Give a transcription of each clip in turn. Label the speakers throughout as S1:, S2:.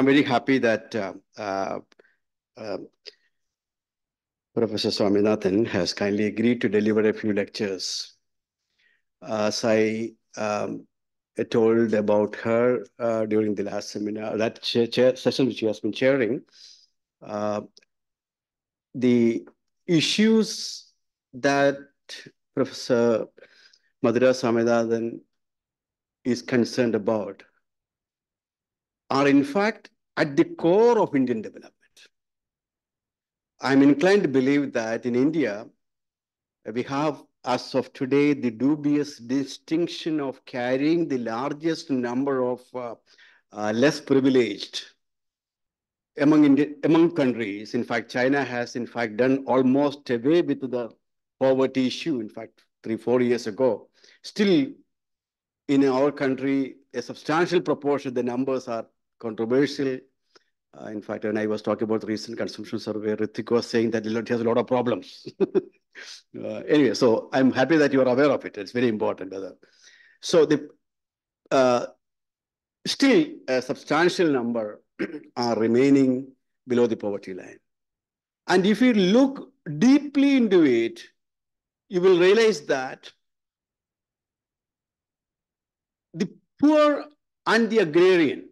S1: I'm very happy that uh, Professor Swaminathan has kindly agreed to deliver a few lectures. As I told about her during the last seminar, that session which she has been chairing, uh, the issues that Professor Madhura Swaminathan is concerned about are in fact at the core of Indian development. I'm inclined to believe that in India, we have, as of today, the dubious distinction of carrying the largest number of less privileged among countries. In fact, China has in fact done almost away with the poverty issue. In fact, 3-4 years ago, still in our country, a substantial proportion, the numbers are controversial. In fact, when I was talking about the recent consumption survey, Ritik was saying that it has a lot of problems. Anyway, so I'm happy that you are aware of it. It's very important. So still a substantial number are remaining below the poverty line. And if you look deeply into it, you will realize that the poor and the agrarian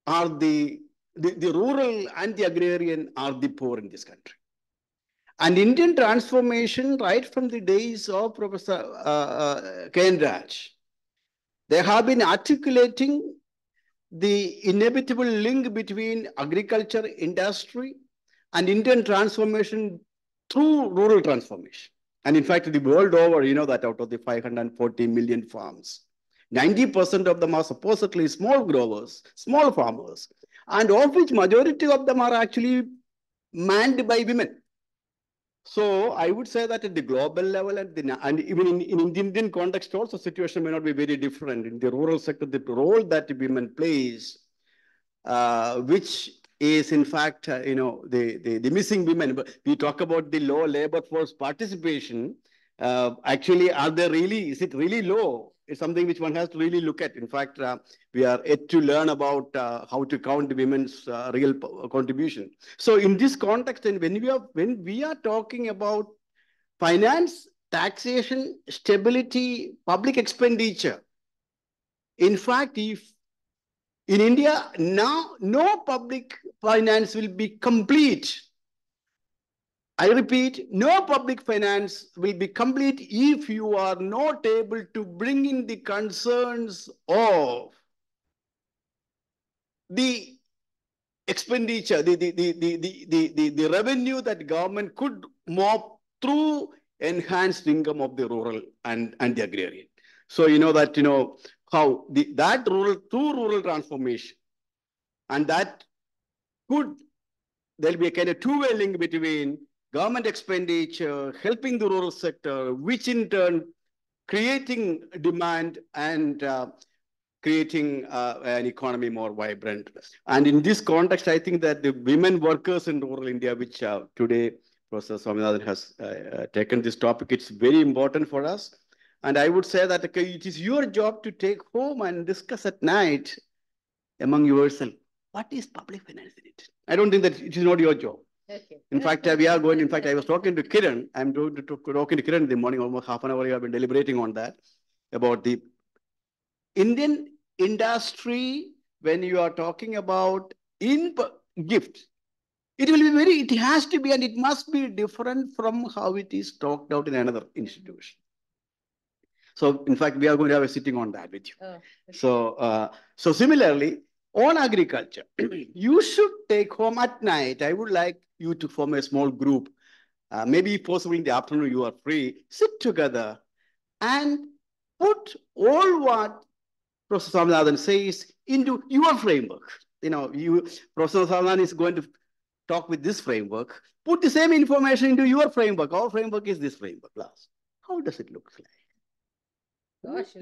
S1: are the rural and the agrarian are the poor in this country. And Indian transformation, right from the days of Professor K.N. Raj, they have been articulating the inevitable link between agriculture, industry, and Indian transformation through rural transformation. And in fact, the world over, you know that out of the 540 million farms, 90% of them are supposedly small growers, small farmers, and of which majority of them are actually manned by women. So I would say that at the global level and even in the Indian context also, situation may not be very different. In the rural sector, the role that women plays, which is in fact, the missing women. But we talk about the low labor force participation. Actually, is it really low? It's something which one has to really look at. In fact, we are yet to learn about how to count women's real contribution. So in this context, and when we are talking about finance, taxation, stability, public expenditure, in fact, if in India now no public finance will be complete. I repeat, no public finance will be complete if you are not able to bring in the concerns of the expenditure, the revenue that government could mop through enhanced income of the rural and the agrarian. So you know that how that rural transformation, and that there'll be a kind of two-way link between government expenditure, helping the rural sector, which in turn creating demand and creating an economy more vibrant. And in this context, I think that the women workers in rural India, which today Professor Swaminathan has taken this topic, it's very important for us. And I would say that it is your job to take home and discuss at night among yourself. What is public finance in it? I don't think that it is not your job. Okay. In fact, we are going, in fact, I was talking to Kiran. I'm talking to Kiran in the morning, almost half an hour. We have been deliberating on that, about the Indian industry. When you are talking about gift, it has to be, and it must be different from how it is talked out in another institution. So in fact, we are going to have a sitting on that with you. Oh, okay. So similarly, on agriculture, you should take home at night. I would like you to form a small group. Maybe if possible in the afternoon, you are free. Sit together and put all what Professor Swaminathan says into your framework. Professor Swaminathan is going to talk with this framework. Put the same information into your framework. Our framework is this framework. How does it look like? Gosh,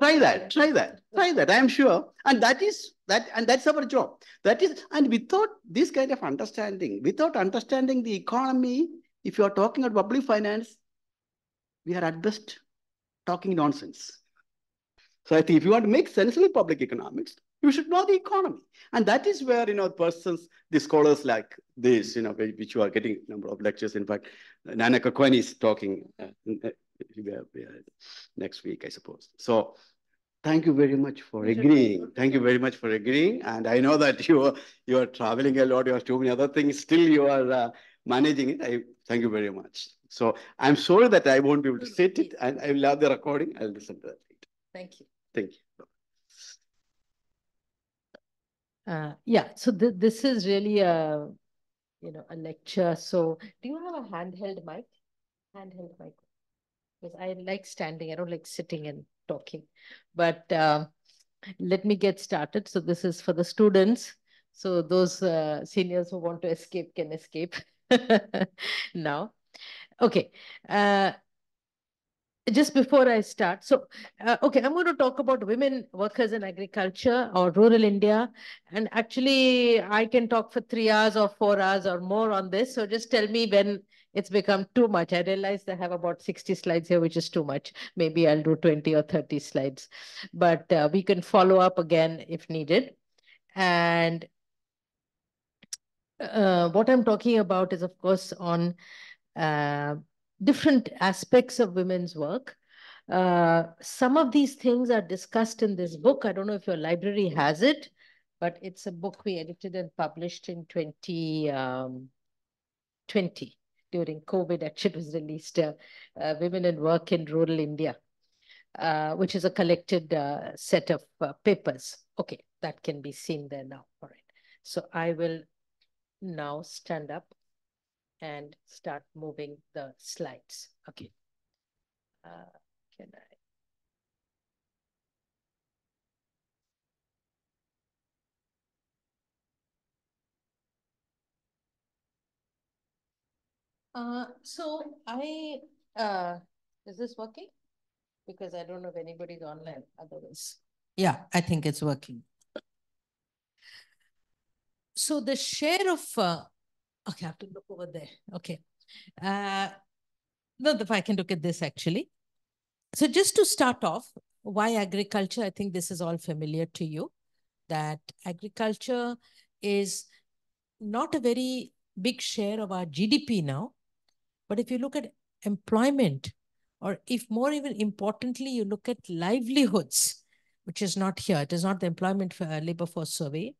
S1: try that. I'm sure. And that's our job. And without this kind of understanding, without understanding the economy, if you are talking about public finance, we are at best talking nonsense. So I think if you want to make sensible public economics, You should know the economy. And that is where, persons, the scholars like this, which you are getting a number of lectures. In fact, Nana Kakwani is talking next week, I suppose. So thank you very much for agreeing. Thank you very much for agreeing. And I know that you are traveling a lot. You have too many other things. Still, you are managing it. I thank you very much. So I'm sorry that I won't be able to sit it, and I will have the recording. I'll listen to that later.
S2: Thank you.
S1: Thank you.
S2: Yeah. So this is really a lecture. So do you have a handheld mic? Handheld mic. Because I like standing. I don't like sitting and talking. But let me get started. So this is for the students. So those seniors who want to escape can escape now. Okay. Just before I start, so, okay, I'm going to talk about women workers in agriculture or rural India. And actually, I can talk for 3 hours or 4 hours or more on this. So just tell me when it's become too much. I realized I have about 60 slides here, which is too much. Maybe I'll do 20 or 30 slides. But we can follow up again if needed. And what I'm talking about is, of course, on different aspects of women's work. Some of these things are discussed in this book. I don't know if your library has it, but it's a book we edited and published in 2020 during COVID. Actually, it was released, Women in Work in Rural India, which is a collected set of papers. Okay, that can be seen there now. All right. So I will now stand up and start moving the slides. Okay. Can I? Is this working? Because I don't know if anybody's online otherwise. Yeah, I think it's working. So the share of, okay, I have to look over there. Okay. No, if I can look at this actually. So just to start off, why agriculture? I think this is all familiar to you, that agriculture is not a very big share of our GDP now. But if you look at employment, or if more even importantly, you look at livelihoods, which is not here, it is not the employment labor force survey.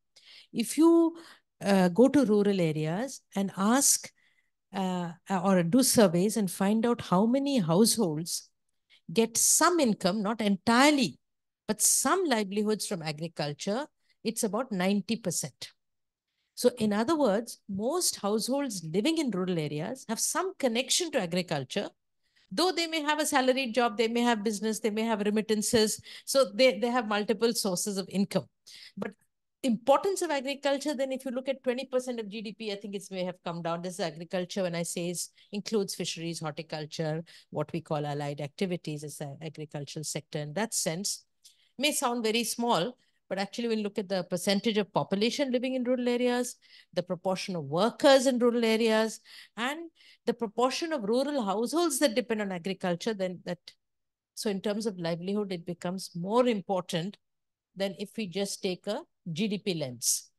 S2: If you go to rural areas and ask or do surveys and find out how many households get some income, not entirely, but some livelihoods from agriculture, it's about 90%. So in other words, most households living in rural areas have some connection to agriculture, though they may have a salaried job, they may have business, they may have remittances. So they have multiple sources of income. But importance of agriculture, then if you look at 20% of GDP, I think it may have come down. This is agriculture, when I say includes fisheries, horticulture, what we call allied activities is the agricultural sector. In that sense, may sound very small, but actually when you look at the percentage of population living in rural areas, the proportion of workers in rural areas, and the proportion of rural households that depend on agriculture, then so in terms of livelihood, it becomes more important than if we just take a GDP lens.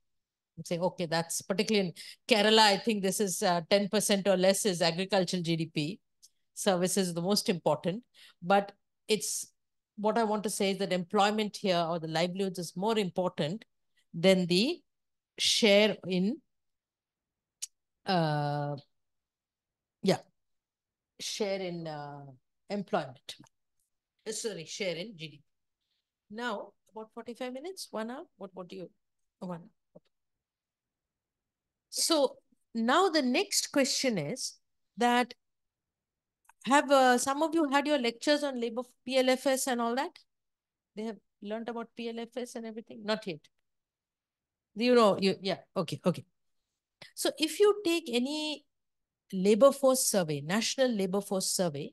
S2: And say, okay, that's particularly in Kerala, I think this is 10% or less is agricultural GDP. Services is the most important, but it's what I want to say is that employment here or the livelihoods is more important than the share in, share in employment. Sorry, share in GDP. Now, about 45 minutes, 1 hour, what do you, 1 hour. Okay. So now the next question is that have some of you had your lectures on labor PLFS and all that? They have learned about PLFS and everything? Not yet. Yeah, okay. So if you take any labor force survey, national labor force survey,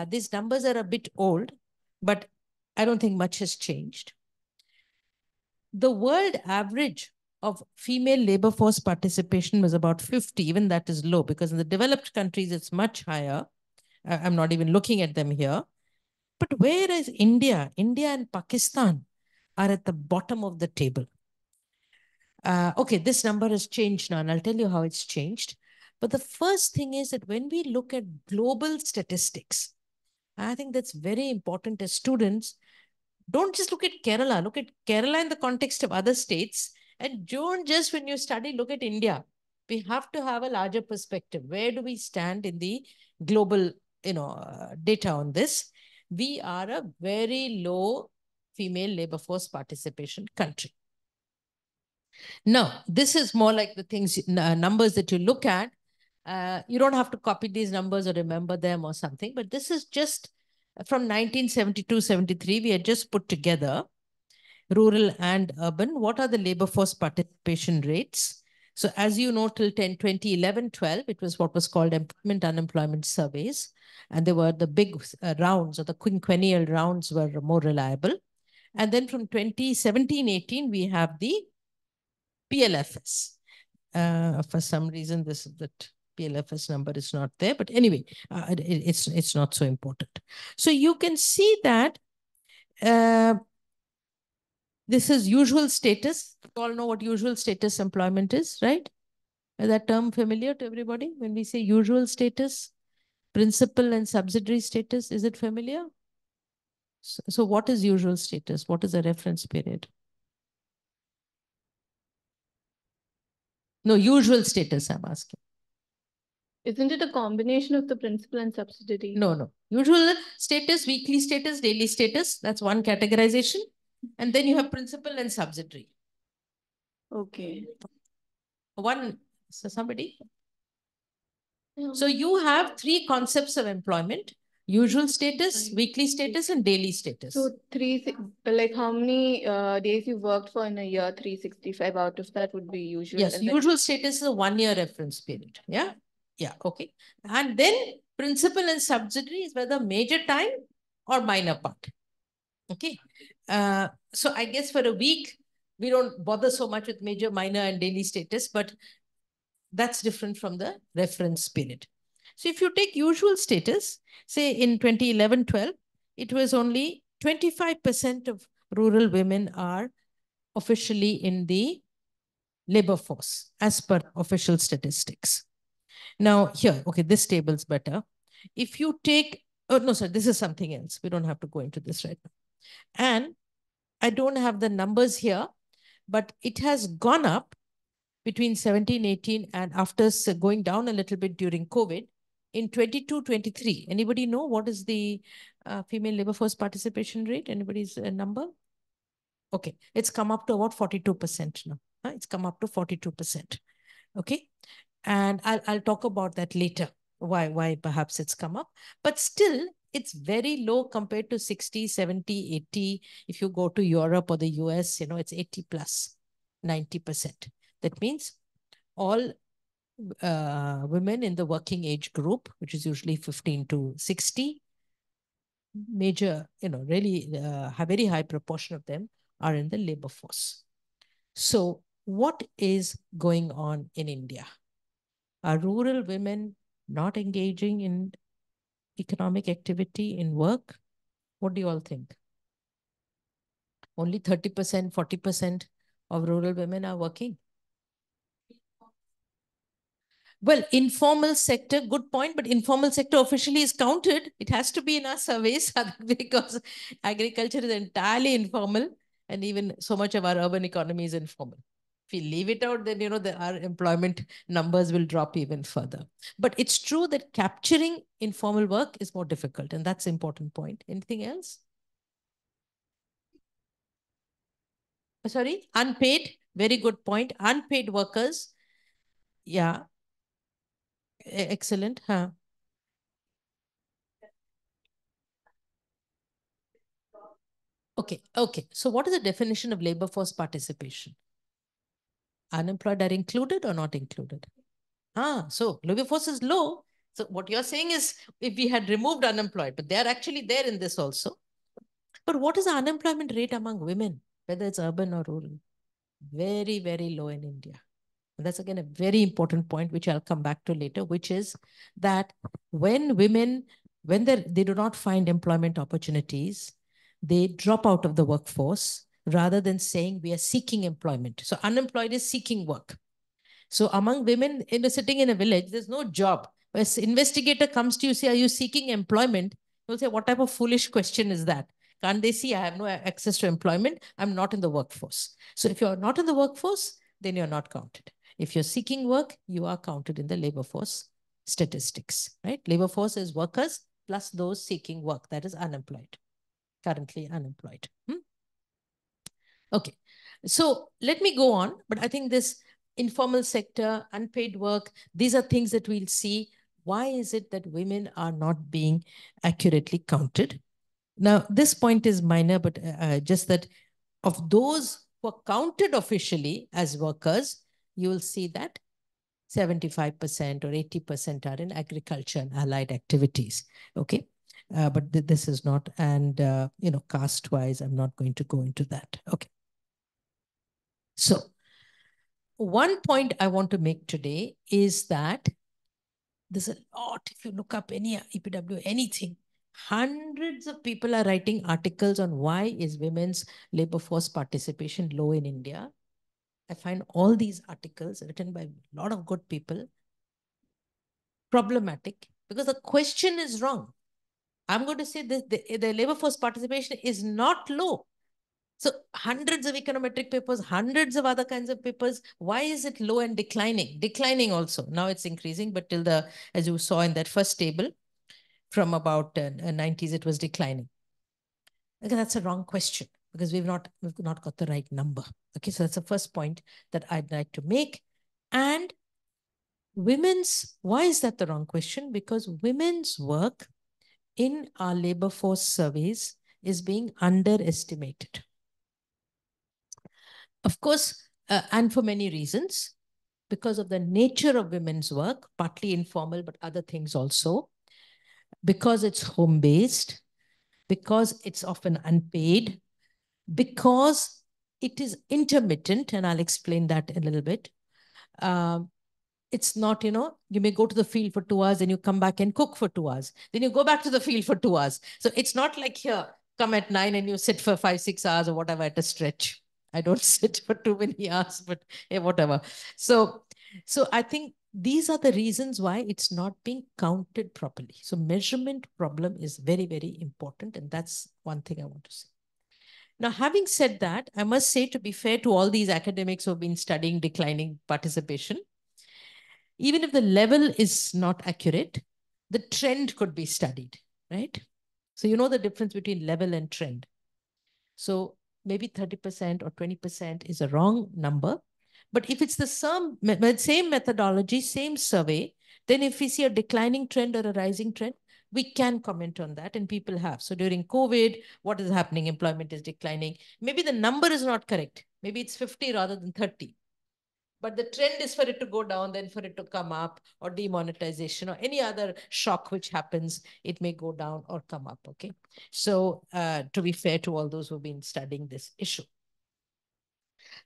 S2: these numbers are a bit old, but I don't think much has changed. The world average of female labor force participation was about 50. Even that is low, because in the developed countries, it's much higher. I'm not even looking at them here. But whereas India and Pakistan are at the bottom of the table. Okay, this number has changed now, and I'll tell you how it's changed. But the first thing is that when we look at global statistics, I think that's very important as students. Don't just look at Kerala. Look at Kerala in the context of other states. And don't just, when you study, look at India. We have to have a larger perspective. Where do we stand in the global, data on this? We are a very low female labor force participation country. Now, this is more like the things, numbers that you look at. You don't have to copy these numbers or remember them or something, but this is just from 1972-73. We had just put together rural and urban. What are the labor force participation rates? So as you know, till 2011-12, it was what was called employment unemployment surveys. And they were the big rounds, or the quinquennial rounds were more reliable. And then from 2017-18, we have the PLFS. For some reason, that PLFS number is not there. But anyway, it's not so important. So you can see that this is usual status. You all know what usual status employment is, right? Is that term familiar to everybody? When we say usual status, principal and subsidiary status, is it familiar? So what is usual status? What is the reference period? No, usual status, I'm asking.
S3: Isn't it a combination of the principal and subsidiary?
S2: No. Usual status, weekly status, daily status. That's one categorization. And then you have principal and subsidiary.
S3: Okay.
S2: Somebody? So you have three concepts of employment: usual status, weekly status, and daily status.
S3: So like how many days you worked for in a year? 365 out of that would be usual.
S2: Yes, usual status is a 1-year reference period. Yeah. Okay. And then principal and subsidiary is whether major time or minor part. Okay. So I guess for a week, we don't bother so much with major, minor, and daily status, but that's different from the reference period. So if you take usual status, say in 2011-12, it was only 25% of rural women are officially in the labor force as per official statistics. Now here, okay, this table's better. If you take, oh no, sorry, this is something else. We don't have to go into this right now. And I don't have the numbers here, but it has gone up between 17-18 and after going down a little bit during COVID. In 22-23, anybody know what is the female labor force participation rate? Anybody's number? Okay, it's come up to about 42% now. It's come up to 42%. Okay, and I'll talk about that later. Why perhaps it's come up, but still it's very low compared to 60, 70, 80. If you go to Europe or the US, it's 80 plus, 90%. That means all women in the working age group, which is usually 15 to 60, major, really a very high proportion of them are in the labor force. So what is going on in India? Are rural women not engaging in economic activity, in work? What do you all think? Only 30%, 40% of rural women are working. Well, informal sector, good point, but informal sector officially is counted. It has to be in our surveys because agriculture is entirely informal, and even so much of our urban economy is informal. If we leave it out, then, our employment numbers will drop even further. But it's true that capturing informal work is more difficult, and that's an important point. Anything else? Sorry, unpaid, very good point. Unpaid workers, yeah. Excellent. Okay. So what is the definition of labor force participation? Unemployed are included or not included? So labor force is low. So what you're saying is if we had removed unemployed, but they're actually there in this also. But what is the unemployment rate among women, whether it's urban or rural? Very, very low in India. And that's again a very important point, which I'll come back to later, which is that when women, they do not find employment opportunities, they drop out of the workforce. rather than saying we are seeking employment. So unemployed is seeking work. So among women sitting in a village, there's no job. When an investigator comes to you, say, are you seeking employment? You'll say, what type of foolish question is that? Can't they see I have no access to employment? I'm not in the workforce. So if you're not in the workforce, then you're not counted. If you're seeking work, you are counted in the labor force statistics, right? Labor force is workers plus those seeking work, that is unemployed, currently unemployed. Okay, so let me go on, but I think this informal sector, unpaid work, these are things that we'll see. Why is it that women are not being accurately counted? Now, this point is minor, but just that of those who are counted officially as workers, you will see that 75% or 80% are in agriculture and allied activities. Okay, but this is not, and caste-wise, I'm not going to go into that. Okay. So one point I want to make today is that there's a lot, if you look up any EPW, anything, hundreds of people are writing articles on why is women's labor force participation low in India. I find all these articles written by a lot of good people problematic because the question is wrong. I'm going to say that the labor force participation is not low. So hundreds of econometric papers, hundreds of other kinds of papers. Why is it low and declining? Declining also. Now it's increasing, but till as you saw in that first table, from about 90s, it was declining. Okay, that's a wrong question because we've not got the right number. Okay, so that's the first point that I'd like to make. And why is that the wrong question? Because women's work in our labor force surveys is being underestimated. Of course, and for many reasons, because of the nature of women's work, partly informal, but other things also, because it's home-based, because it's often unpaid, because it is intermittent, and I'll explain that a little bit. It's not, you may go to the field for 2 hours and you come back and cook for 2 hours. Then you go back to the field for 2 hours. So it's not like here, come at 9 and you sit for 5, 6 hours or whatever at a stretch. I don't sit for too many hours, but yeah, whatever. So I think these are the reasons why it's not being counted properly. So measurement problem is very, very important. And that's one thing I want to say. Now, having said that, I must say, to be fair to all these academics who have been studying declining participation, even if the level is not accurate, the trend could be studied, right? So you know the difference between level and trend. So maybe 30% or 20% is a wrong number. But if it's the same methodology, same survey, then if we see a declining trend or a rising trend, we can comment on that, and people have. So during COVID, what is happening? Employment is declining. Maybe the number is not correct. Maybe it's 50 rather than 30. But the trend is for it to go down, then for it to come up, or demonetization or any other shock which happens, it may go down or come up, okay? So to be fair to all those who've been studying this issue.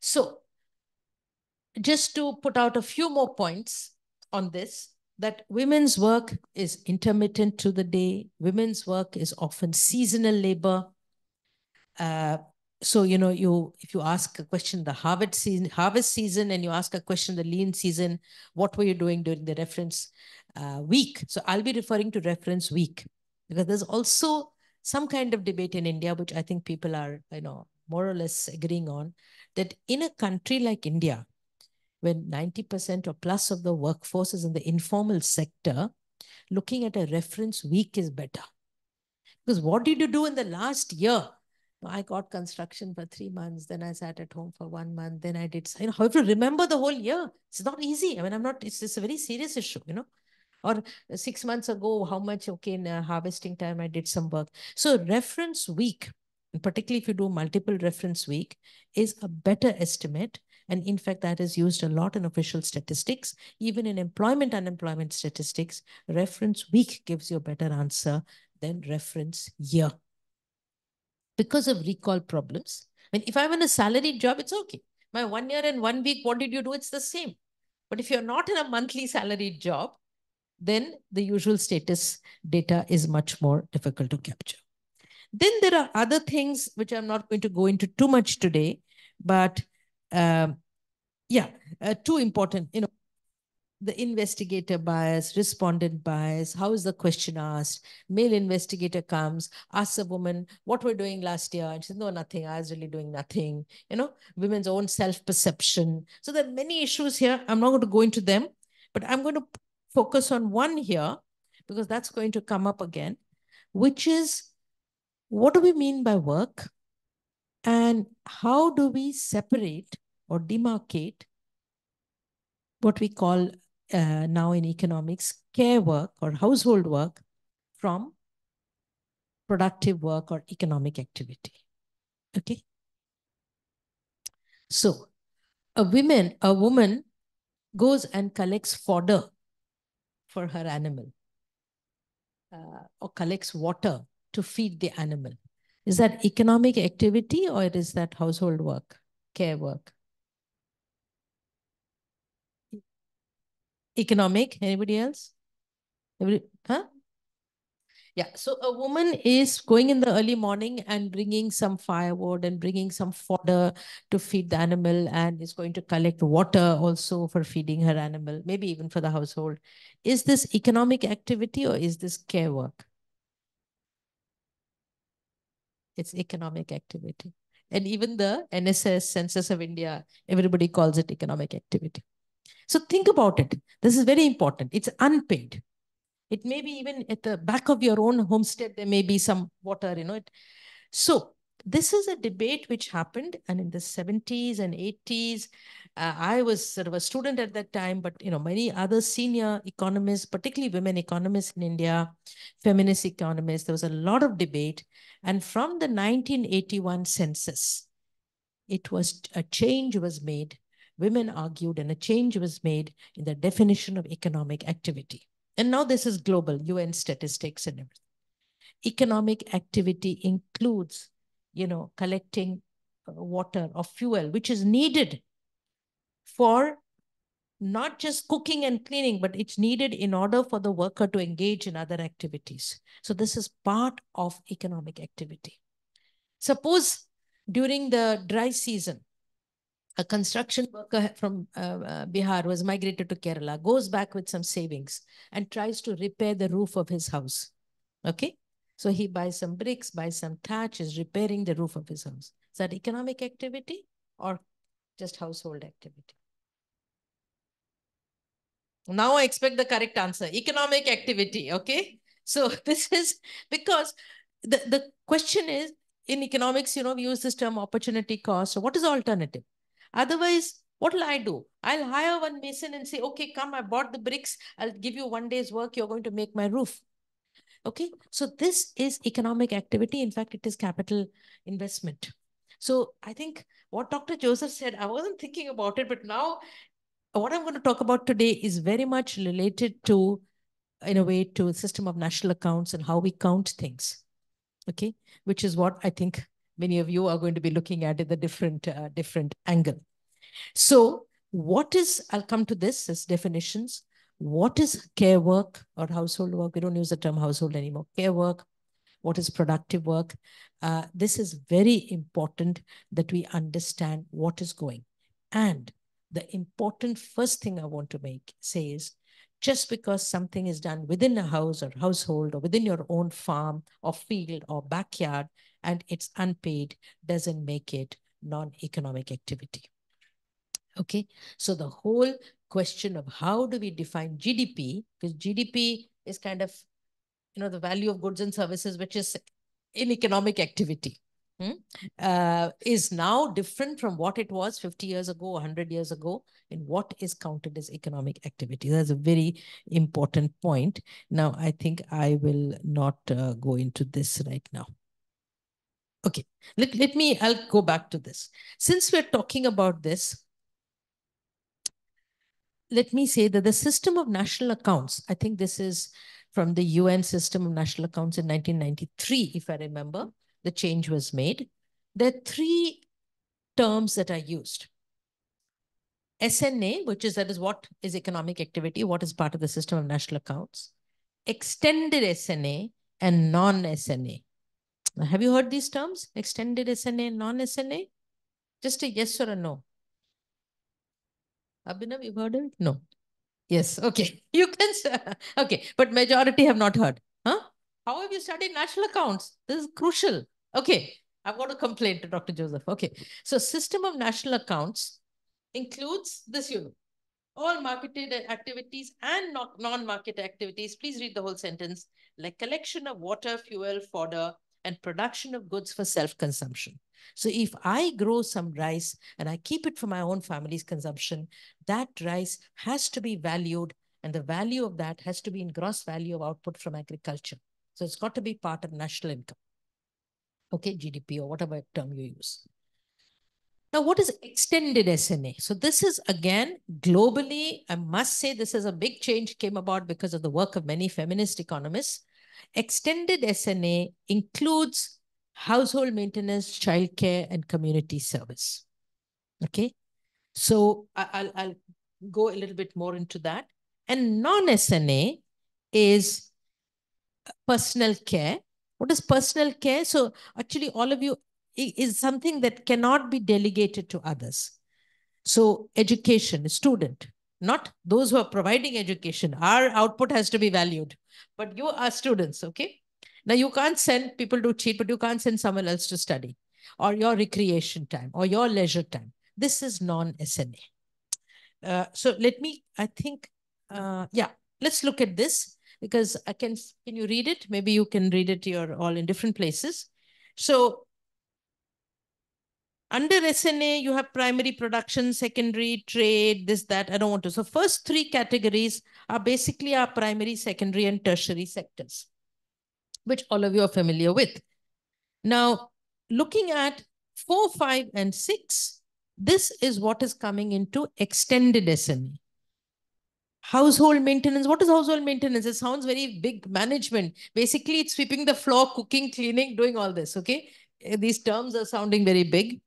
S2: So just to put out a few more points on this, that women's work is intermittent to the day. Women's work is often seasonal labor. So, if you ask a question, the harvest season, and you ask a question, the lean season, what were you doing during the reference week? So I'll be referring to reference week because there's also some kind of debate in India, which I think people are, more or less agreeing on, that in a country like India, when 90% or plus of the workforce is in the informal sector, looking at a reference week is better. Because what did you do in the last year? I got construction for 3 months. Then I sat at home for 1 month. Then I did, how to remember the whole year. It's not easy. I mean, it's a very serious issue, Or 6 months ago, how much, okay, in harvesting time, I did some work. So reference week, and particularly if you do multiple reference week, is a better estimate. And in fact, that is used a lot in official statistics. Even in employment, unemployment statistics, reference week gives you a better answer than reference year. Because of recall problems. I mean, if I'm in a salaried job, it's okay. My 1 year and 1 week, what did you do? It's the same. But if you're not in a monthly salaried job, then the usual status data is much more difficult to capture. Then there are other things which I'm not going to go into too much today, but two important, the investigator bias, respondent bias, how is the question asked? Male investigator comes, asks a woman, what were you doing last year? And she says, no, nothing. I was really doing nothing. Women's own self-perception. So there are many issues here. I'm not going to go into them, but I'm going to focus on one here because that's going to come up again, which is, what do we mean by work? And how do we separate or demarcate what we call now in economics, care work or household work from productive work or economic activity. Okay. So a woman goes and collects fodder for her animal or collects water to feed the animal. Is that economic activity or is that household work, care work? Economic, anybody else? Huh? Yeah, so a woman is going in the early morning and bringing some firewood and bringing some fodder to feed the animal and is going to collect water also for feeding her animal, maybe even for the household. Is this economic activity or is this care work? It's economic activity. And even the NSS, Census of India, everybody calls it economic activity. So think about it. This is very important. It's unpaid. It may be even at the back of your own homestead, there may be some water, So this is a debate which happened, and in the 70s and 80s, I was sort of a student at that time, but many other senior economists, particularly women economists in India, feminist economists, there was a lot of debate. And from the 1981 census, a change was made. Women argued, and a change was made in the definition of economic activity. And now this is global, UN statistics and everything. Economic activity includes, collecting water or fuel, which is needed for not just cooking and cleaning, but it's needed in order for the worker to engage in other activities. So this is part of economic activity. Suppose during the dry season, a construction worker from Bihar was migrated to Kerala, goes back with some savings and tries to repair the roof of his house. Okay. So he buys some bricks, buys some thatch, is repairing the roof of his house. Is that economic activity or just household activity? Now I expect the correct answer. Economic activity. Okay. So this is because the question is, in economics, we use this term opportunity cost. So what is the alternative? Otherwise, what will I do? I'll hire one mason and say, okay, come, I bought the bricks. I'll give you 1 day's work. You're going to make my roof. Okay. So this is economic activity. In fact, it is capital investment. So I think what Dr. Joseph said, I wasn't thinking about it, but now what I'm going to talk about today is very much related to, in a way, to the system of national accounts and how we count things. Okay. Which is what I think many of you are going to be looking at in the different angle. So I'll come to this as definitions. What is care work or household work? We don't use the term household anymore. Care work. What is productive work? This is very important that we understand what is going. And the important first thing I want to say is, just because something is done within a house or household or within your own farm or field or backyard and it's unpaid doesn't make it non-economic activity. Okay, so the whole question of how do we define GDP, because GDP is kind of, the value of goods and services, which is in economic activity, is now different from what it was 50 years ago, 100 years ago, in what is counted as economic activity. That's a very important point. Now, I think I will not go into this right now. Okay, I'll go back to this. Since we're talking about this, let me say that the system of national accounts, I think this is from the UN system of national accounts in 1993, if I remember, the change was made. There are 3 terms that are used. SNA, that is what is economic activity, what is part of the system of national accounts. Extended SNA and non-SNA. Have you heard these terms? Extended SNA, non-SNA? Just a yes or a no. Abhinav, you've heard it? No. Yes, okay. You can say, okay, but majority have not heard. Huh? How have you studied national accounts? This is crucial. Okay, I've got a complaint to Dr. Joseph. Okay, so system of national accounts includes this unit. All marketed activities and non-market activities, please read the whole sentence, like collection of water, fuel, fodder, and production of goods for self-consumption. So if I grow some rice and I keep it for my own family's consumption, that rice has to be valued, and the value of that has to be in gross value of output from agriculture. So it's got to be part of national income. Okay, GDP or whatever term you use. Now, what is extended SNA? So this is, again, globally, I must say this is a big change came about because of the work of many feminist economists. Extended SNA includes household maintenance, childcare, and community service. Okay, so I'll go a little bit more into that. And non-SNA is personal care. What is personal care? So actually, all of you is something that cannot be delegated to others. So education, student, not those who are providing education. Our output has to be valued, but you are students, okay? Now you can't send people to cheat, but you can't send someone else to study, or your recreation time or your leisure time. This is non-SNA. So let me, I think, yeah, let's look at this because can you read it? Maybe you can read it, you're all in different places. So under SNA, you have primary production, secondary, trade, this, that. I don't want to. So first three categories are basically our primary, secondary, and tertiary sectors, which all of you are familiar with. Now, looking at 4, 5, and 6, this is what is coming into extended SNA. Household maintenance. What is household maintenance? It sounds very big management. Basically, it's sweeping the floor, cooking, cleaning, doing all this, okay? These terms are sounding very big.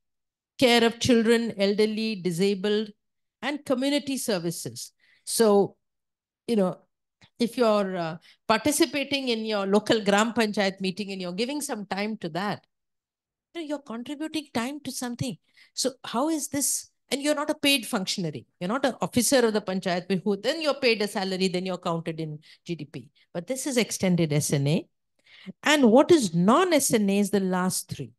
S2: Care of children, elderly, disabled, and community services. So, you know, if you're participating in your local Gram Panchayat meeting and you're giving some time to that, you're contributing time to something. So how is this? And you're not a paid functionary. You're not an officer of the Panchayat, who then you're paid a salary, then you're counted in GDP. But this is extended SNA. And what is non-SNA is the last three.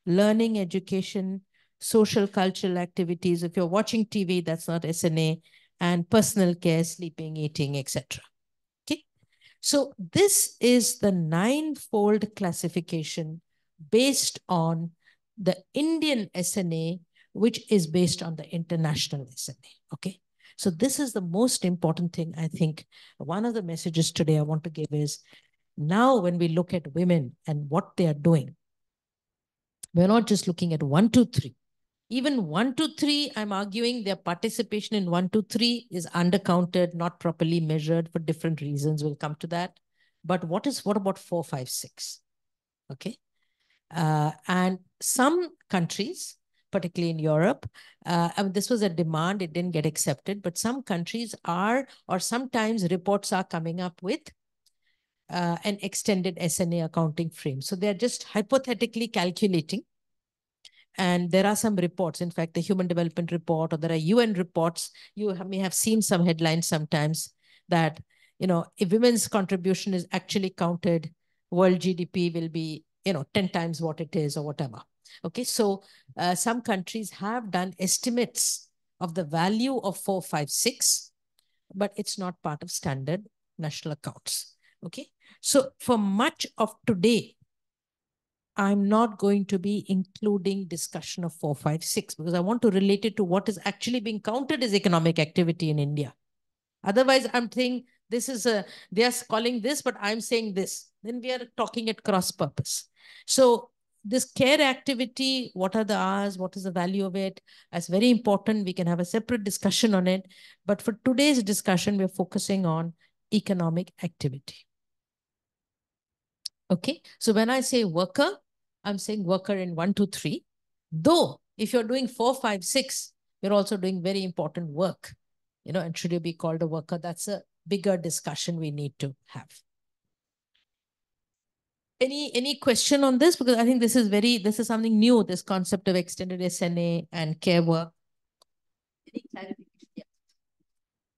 S2: Learning, education, social, cultural activities. If you're watching TV, that's not SNA. And personal care, sleeping, eating, etc. Okay. So this is the 9-fold classification based on the Indian SNA, which is based on the international SNA. Okay. So this is the most important thing. I think one of the messages today I want to give is now when we look at women and what they are doing, we're not just looking at 1, 2, 3. Even 1, 2, 3, I'm arguing their participation in 1, 2, 3 is undercounted, not properly measured for different reasons. We'll come to that. But what about 4, 5, 6? Okay. And some countries, particularly in Europe, I mean, this was a demand, it didn't get accepted, but some countries are, or sometimes reports are coming up with an extended SNA accounting frame. So they're just hypothetically calculating. And there are some reports, in fact, the Human Development Report, or there are UN reports. You may have seen some headlines sometimes that, you know, if women's contribution is actually counted, world GDP will be, 10 times what it is or whatever. Okay, so some countries have done estimates of the value of 4, 5, 6, but it's not part of standard national accounts. Okay, so for much of today, I'm not going to be including discussion of 4, 5, 6 because I want to relate it to what is actually being counted as economic activity in India. Otherwise, I'm saying this is they are calling this, but I'm saying this. Then we are talking at cross purpose. So this care activity, what are the hours? What is the value of it? That's very important. We can have a separate discussion on it. But for today's discussion, we're focusing on economic activity. Okay. So when I say worker, I'm saying worker in 1, 2, 3. Though if you're doing 4, 5, 6, you're also doing very important work, and should you be called a worker? That's a bigger discussion we need to have. Any question on this? Because I think this is something new, this concept of extended SNA and care work. Any clarification? Yeah.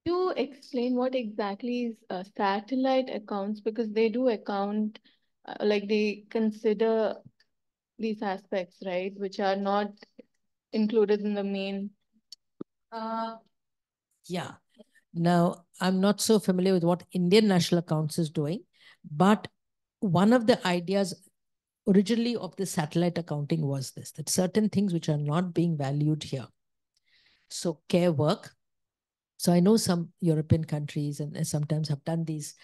S3: To explain what exactly is satellite accounts, because they do account, like they consider these aspects, right, which are not included in the main.
S2: Yeah. Now, I'm not so familiar with what Indian National Accounts is doing, but one of the ideas originally of the satellite accounting was this, that certain things which are not being valued here. So care work. So I know some European countries and sometimes have done these,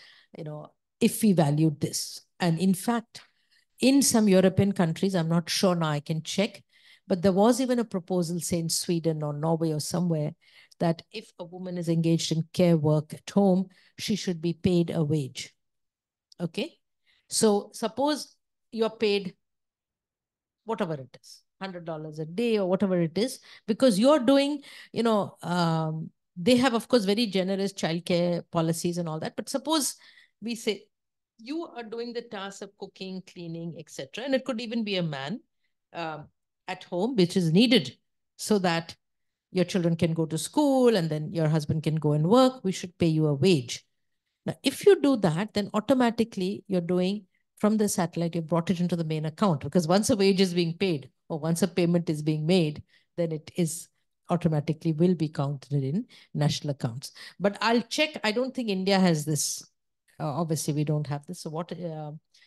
S2: if we valued this. And in fact, in some European countries, I'm not sure now, I can check, but there was even a proposal, say in Sweden or Norway or somewhere, that if a woman is engaged in care work at home, she should be paid a wage. Okay. So suppose you're paid whatever it is, $100 a day or whatever it is, because you're doing, they have, of course, very generous childcare policies and all that. But suppose we say you are doing the task of cooking, cleaning, etc., and it could even be a man at home, which is needed so that your children can go to school and then your husband can go and work. We should pay you a wage. Now, if you do that, then automatically you're doing from the satellite, you brought it into the main account, because once a wage is being paid or once a payment is being made, then it is automatically will be counted in national accounts. But I'll check. I don't think India has this. Obviously, we don't have this. So what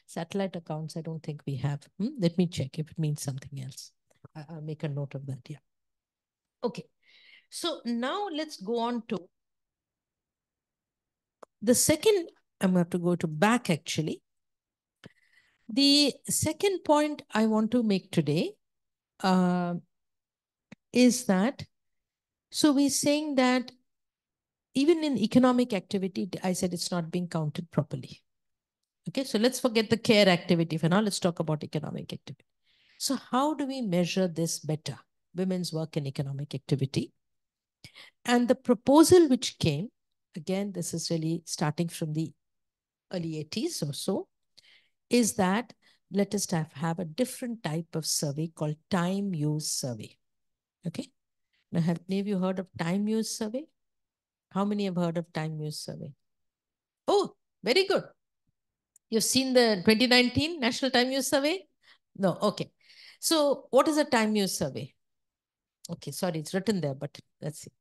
S2: satellite accounts, I don't think we have. Let me check if it means something else. I'll make a note of that. Yeah. Okay. So now let's go on to the second. I'm going to go to back actually. The second point I want to make today is that, so we're saying that even in economic activity, I said it's not being counted properly. Okay, so let's forget the care activity for now. Let's talk about economic activity. So how do we measure this better? Women's work and economic activity. And the proposal which came, again, this is really starting from the early 80s or so, is that let us have a different type of survey called time use survey. Okay. Now, have any of you heard of time use survey? How many have heard of time use survey? Oh, very good. You've seen the 2019 National Time Use Survey? No, okay. So what is a time use survey? Okay, sorry, it's written there, but let's see.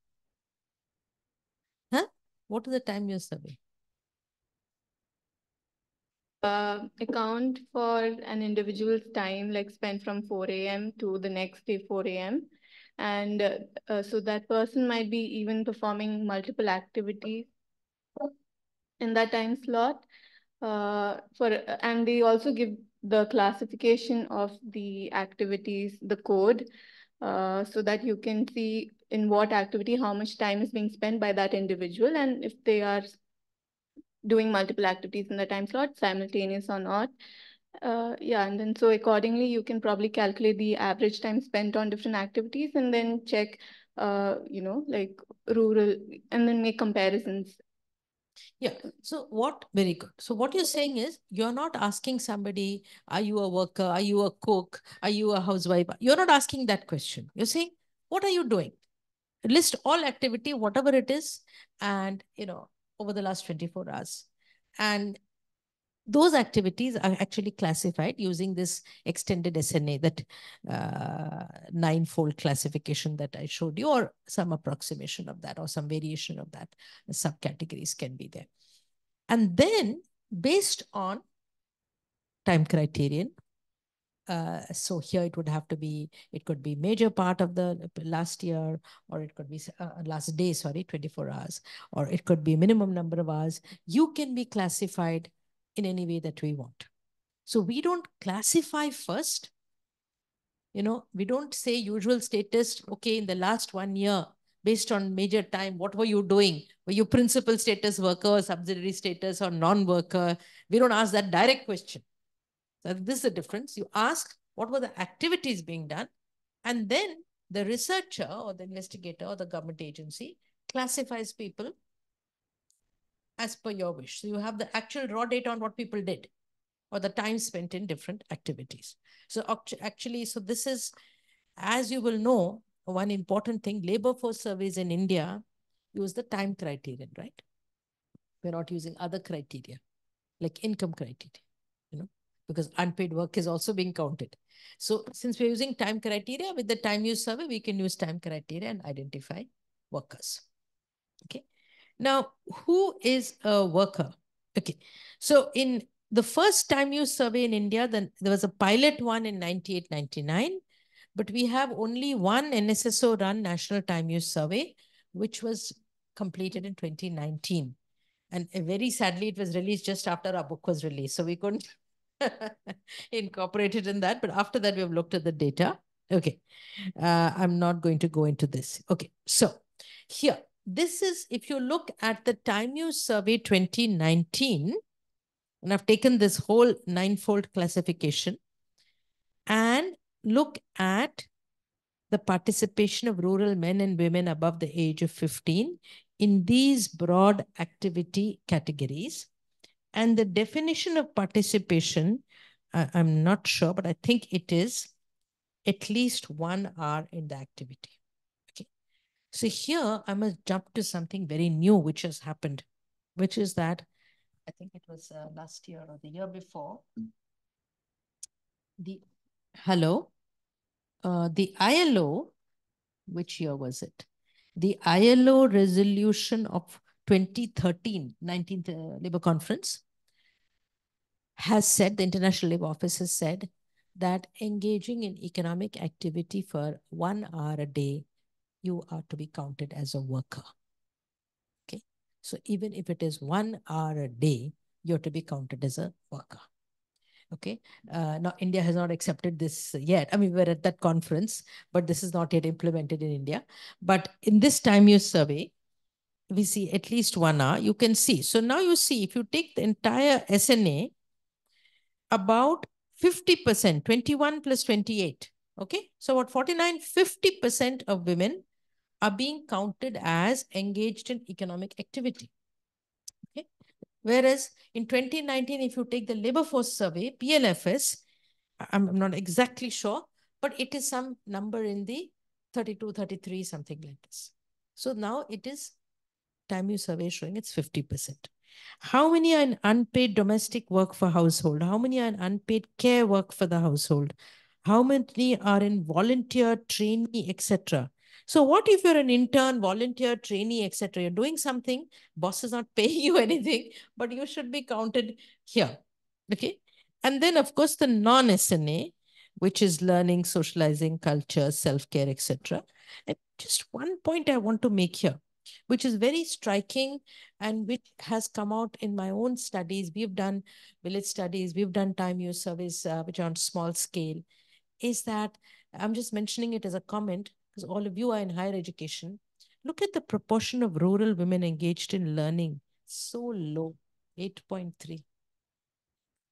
S2: Huh? What is a time use survey?
S3: Account for an individual's time, like spent from 4 a.m. to the next day 4 a.m. And so that person might be even performing multiple activities in that time slot. And they also give the classification of the activities, the code, so that you can see in what activity, how much time is being spent by that individual, and if they are doing multiple activities in the time slot, simultaneous or not. Yeah, and then so accordingly, you can probably calculate the average time spent on different activities and then check, like rural, and then make comparisons.
S2: Yeah. So very good. So what you're saying is you're not asking somebody, are you a worker? Are you a cook? Are you a housewife? You're not asking that question. You're saying, what are you doing? List all activity, whatever it is, and, over the last 24 hours. And those activities are actually classified using this extended SNA, that 9-fold classification that I showed you, or some approximation of that, or some variation of that. The subcategories can be there. And then based on time criterion, so here it would have to be, it could be major part of the last year, or it could be last day, 24 hours, or it could be minimum number of hours. You can be classified in any way that we want. So we don't classify first. We don't say usual status, okay, in the last 1 year, based on major time, what were you doing? Were you principal status worker, subsidiary status, or non-worker? We don't ask that direct question. So this is the difference. You ask what were the activities being done, and then the researcher or the investigator or the government agency classifies people as per your wish. So you have the actual raw data on what people did. or the time spent in different activities. So actually, so this is, as you will know, one important thing, labor force surveys in India use the time criterion, right? We're not using other criteria like income criteria, because unpaid work is also being counted. So since we're using time criteria, with the time use survey, we can use time criteria and identify workers. Okay. Now, who is a worker? Okay. So in the first time use survey in India, then there was a pilot one in 98, 99, but we have only one NSSO run national time use survey, which was completed in 2019. And very sadly, it was released just after our book was released. So we couldn't incorporate it in that. But after that, we have looked at the data. Okay. I'm not going to go into this. Okay. So here, this is, if you look at the Time Use Survey 2019, and I've taken this whole 9-fold classification and look at the participation of rural men and women above the age of 15 in these broad activity categories. And the definition of participation, I'm not sure, but I think it is at least 1 hour in the activity. Okay. So here I must jump to something very new which has happened, which is that I think it was last year or the year before. The ILO, which year was it? The ILO resolution of 2013, 19th Labour Conference, has said, the International Labour Office has said that engaging in economic activity for 1 hour a day, you are to be counted as a worker. Okay. So even if it is 1 hour a day, you're to be counted as a worker. Okay. Now, India has not accepted this yet. I mean, we're at that conference, but this is not yet implemented in India. But in this time use survey, we see at least 1 hour. You can see. So now you see, if you take the entire SNA, about 50%, 21 plus 28. Okay. So about 49, 50% of women are being counted as engaged in economic activity. Okay. Whereas in 2019, if you take the labor force survey, PLFS, I'm not exactly sure, but it is some number in the 32, 33, something like this. So now it is time use survey showing it's 50%. How many are in unpaid domestic work for household? How many are in unpaid care work for the household? How many are in volunteer, trainee, etc.? So what if you're an intern, volunteer, trainee, etc.? You're doing something, boss is not paying you anything, but you should be counted here. Okay. And then, of course, the non-SNA, which is learning, socializing, culture, self-care, etc. And just one point I want to make here, which is very striking and which has come out in my own studies. We've done village studies, we've done time use surveys, which are on small scale, is that I'm just mentioning it as a comment because all of you are in higher education. Look at the proportion of rural women engaged in learning. So low, 8.3.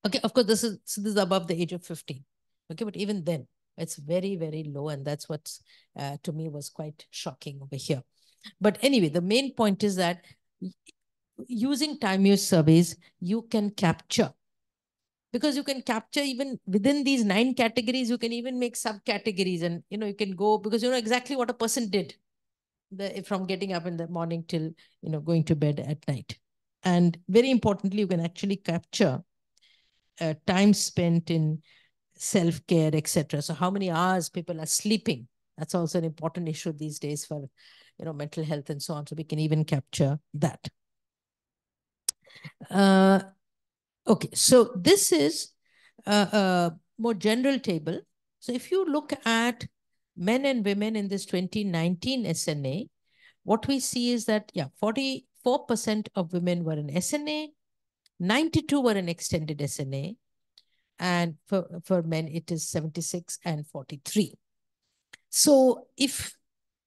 S2: Okay, of course, this is above the age of 15. Okay, but even then, it's very, very low. And that's what to me was quite shocking over here. But anyway, the main point is that using time use surveys, you can capture, because you can capture even within these 9 categories, you can even make subcategories, and you can go, because you know exactly what a person did from getting up in the morning till going to bed at night. And very importantly, you can actually capture time spent in self-care, etc. So how many hours people are sleeping? That's also an important issue these days for mental health and so on. So we can even capture that. Okay, so this is a more general table. So if you look at men and women in this 2019 SNA, what we see is that, 44% of women were in SNA, 92 were in extended SNA, and for men, it is 76 and 43. So if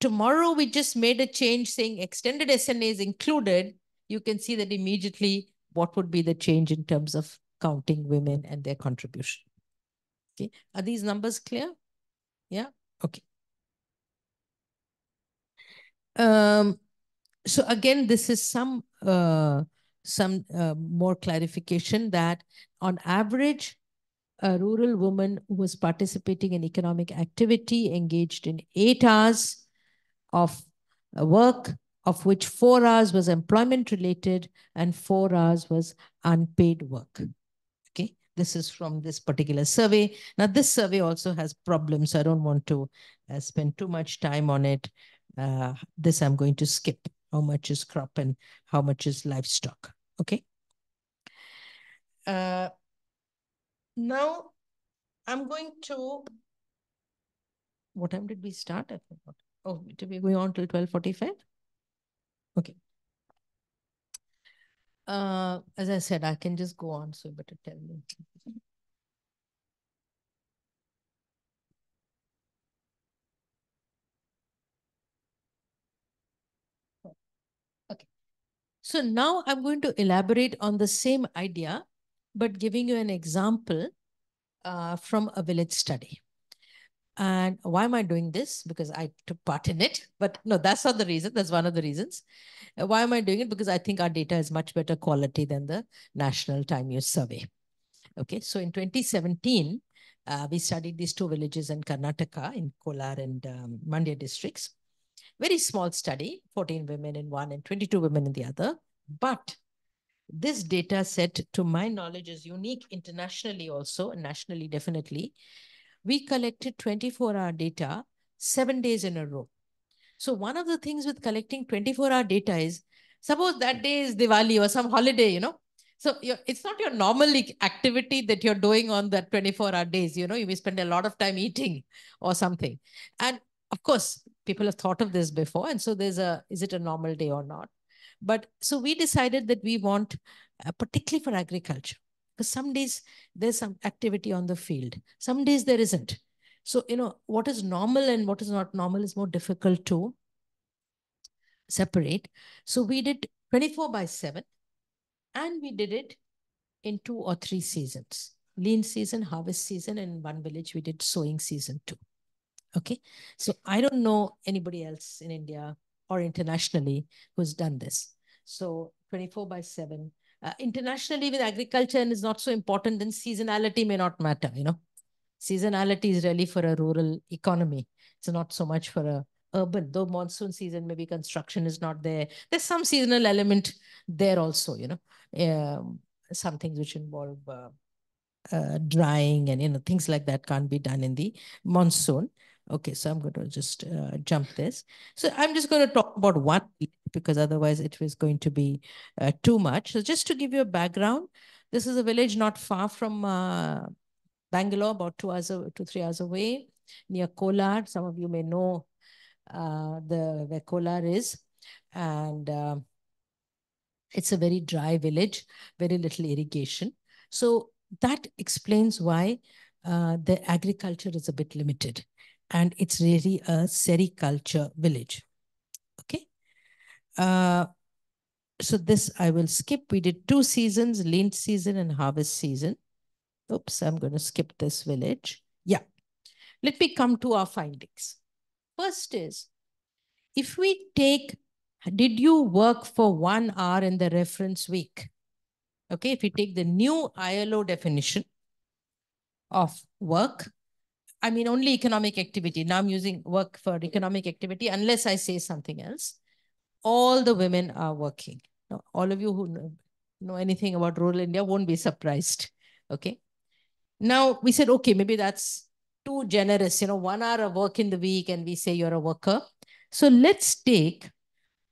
S2: tomorrow we just made a change saying extended SNA is included, you can see that immediately what would be the change in terms of counting women and their contribution. Okay, are these numbers clear? Yeah, okay. So again, this is some some more clarification that on average, a rural woman who was participating in economic activity engaged in 8 hours of work, of which 4 hours was employment related and 4 hours was unpaid work. Okay, this is from this particular survey. Now, this survey also has problems. I don't want to spend too much time on it. This I'm going to skip. How much is crop and how much is livestock? Okay. Now, I'm going to, what time did we start? I forgot. Oh, did we go on till 12:45? Okay. As I said, I can just go on, so you better tell me. Okay. So now I'm going to elaborate on the same idea, but giving you an example from a village study. And why am I doing this? Because I took part in it. But no, that's not the reason. That's one of the reasons. Why am I doing it? Because I think our data is much better quality than the National Time Use Survey. Okay, so in 2017, we studied these 2 villages in Karnataka, in Kolar and Mandya districts. Very small study, 14 women in one and 22 women in the other. But this data set, to my knowledge, is unique internationally also, and nationally definitely. We collected 24-hour data 7 days in a row. So one of the things with collecting 24-hour data is, suppose that day is Diwali or some holiday, you know. So it's not your normal activity that you're doing on that 24-hour days. You know, you may spend a lot of time eating or something. And of course, people have thought of this before. And so there's is it a normal day or not? But so we decided that we want, particularly for agriculture, because some days there's some activity on the field. Some days there isn't. So, you know, what is normal and what is not normal is more difficult to separate. So we did 24/7 and we did it in 2 or 3 seasons. Lean season, harvest season, and in one village we did sowing season too. Okay. So I don't know anybody else in India or internationally who's done this. So 24/7. Internationally with agriculture, and is not so important, then seasonality may not matter, you know. Seasonality is really for a rural economy. It's not so much for a urban, though monsoon season, maybe construction is not there. There's some seasonal element there also, you know, some things which involve drying and, you know, things like that can't be done in the monsoon. Okay, so I'm going to just jump this. So I'm just going to talk about one because otherwise it was going to be too much. So just to give you a background, this is a village not far from Bangalore, about 2 hours, 3 hours away, near Kolar. Some of you may know where Kolar is. And it's a very dry village, very little irrigation. So that explains why the agriculture is a bit limited. And it's really a sericulture village. Okay. So this I will skip. We did 2 seasons, lean season and harvest season. Oops, I'm going to skip this village. Yeah. Let me come to our findings. First is, if we take, did you work for 1 hour in the reference week? Okay, if we take the new ILO definition of work, I mean only economic activity. Now I'm using work for economic activity unless I say something else. All the women are working. Now, all of you who know anything about rural India won't be surprised. Okay. Now we said, okay, maybe that's too generous, you know, 1 hour of work in the week and we say you're a worker. So let's take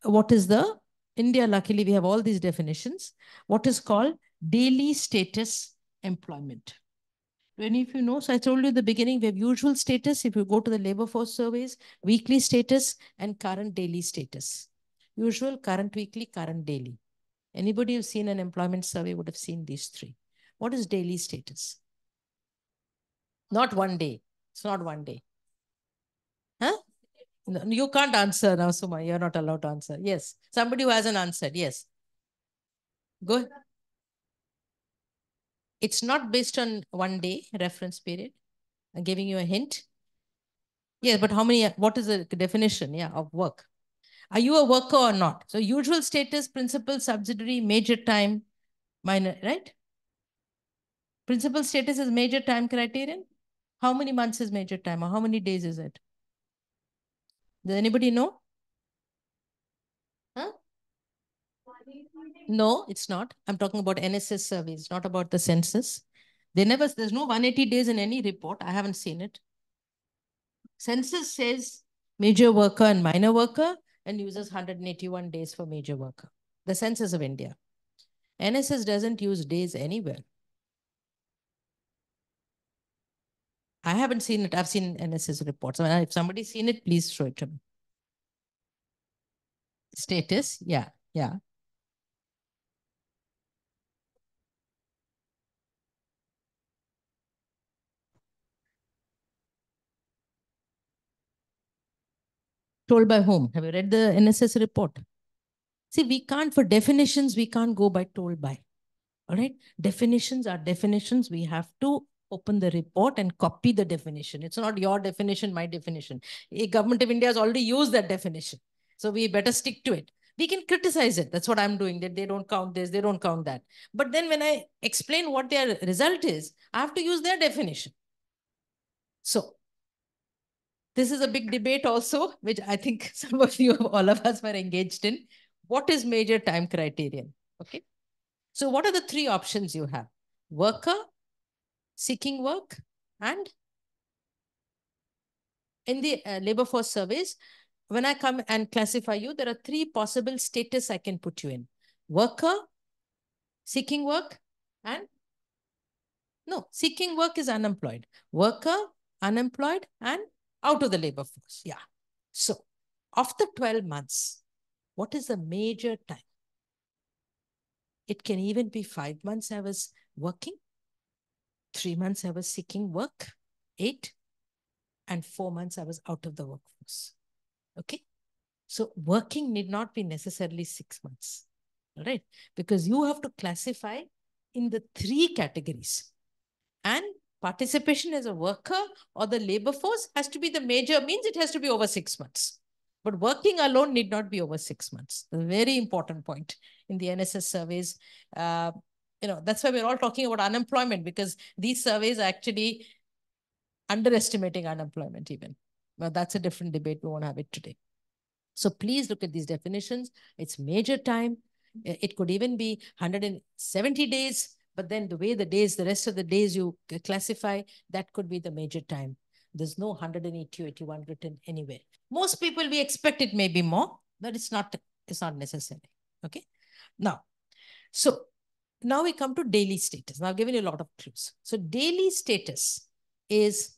S2: what is the India, luckily we have all these definitions, what is called daily status employment. Do any of you know? So I told you at the beginning, we have usual status. If you go to the labor force surveys, weekly status and current daily status. Usual, current weekly, current daily. Anybody who's seen an employment survey would have seen these 3. What is daily status? Not 1 day. It's not 1 day. Huh? No, you can't answer now, Suma. You're not allowed to answer. Yes. Somebody who hasn't answered. Yes. Go ahead. It's not based on 1 day reference period. I'm giving you a hint. Yes, but how many, what is the definition, yeah, of work? Are you a worker or not? So usual status, principal, subsidiary, major time, minor, right? Principal status is major time criterion. How many months is major time, or how many days is it? Does anybody know? Huh? No, it's not. I'm talking about NSS surveys, not about the census. There's no 180 days in any report. I haven't seen it. Census says major worker and minor worker and uses 181 days for major worker. The Census of India. NSS doesn't use days anywhere. I haven't seen it. I've seen NSS reports. If somebody's seen it, please show it to me. Status, yeah. Told by whom? Have you read the NSS report? See, we can't, for definitions, we can't go by told by. All right. Definitions are definitions. We have to open the report and copy the definition. It's not your definition, my definition. A Government of India has already used that definition. So we better stick to it. We can criticize it. That's what I'm doing, that they don't count this, they don't count that. But then when I explain what their result is, I have to use their definition. So this is a big debate also, which I think some of you, all of us were engaged in. What is major time criterion? Okay. So what are the three options you have? Worker, seeking work, and in the labor force surveys, when I come and classify you, there are three possible status I can put you in. Worker, seeking work, and no, seeking work is unemployed. Worker, unemployed, and out of the labor force. Yeah. So after 12 months, what is the major time? It can even be 5 months I was working, 3 months I was seeking work, 8, and 4 months I was out of the workforce. Okay. So working need not be necessarily 6 months. All right. Because you have to classify in the 3 categories. And participation as a worker or the labor force has to be the major, means it has to be over 6 months. But working alone need not be over 6 months. A very important point in the NSS surveys. That's why we're all talking about unemployment, because these surveys are actually underestimating unemployment even. Well, that's a different debate. We won't have it today. So please look at these definitions. It's major time. It could even be 170 days, but then the way the rest of the days you classify, that could be the major time. There's no 180 or 81 written anywhere. Most people, we expect it may be more, but it's not necessary. Okay. Now we come to daily status. Now I've given you a lot of clues. So daily status is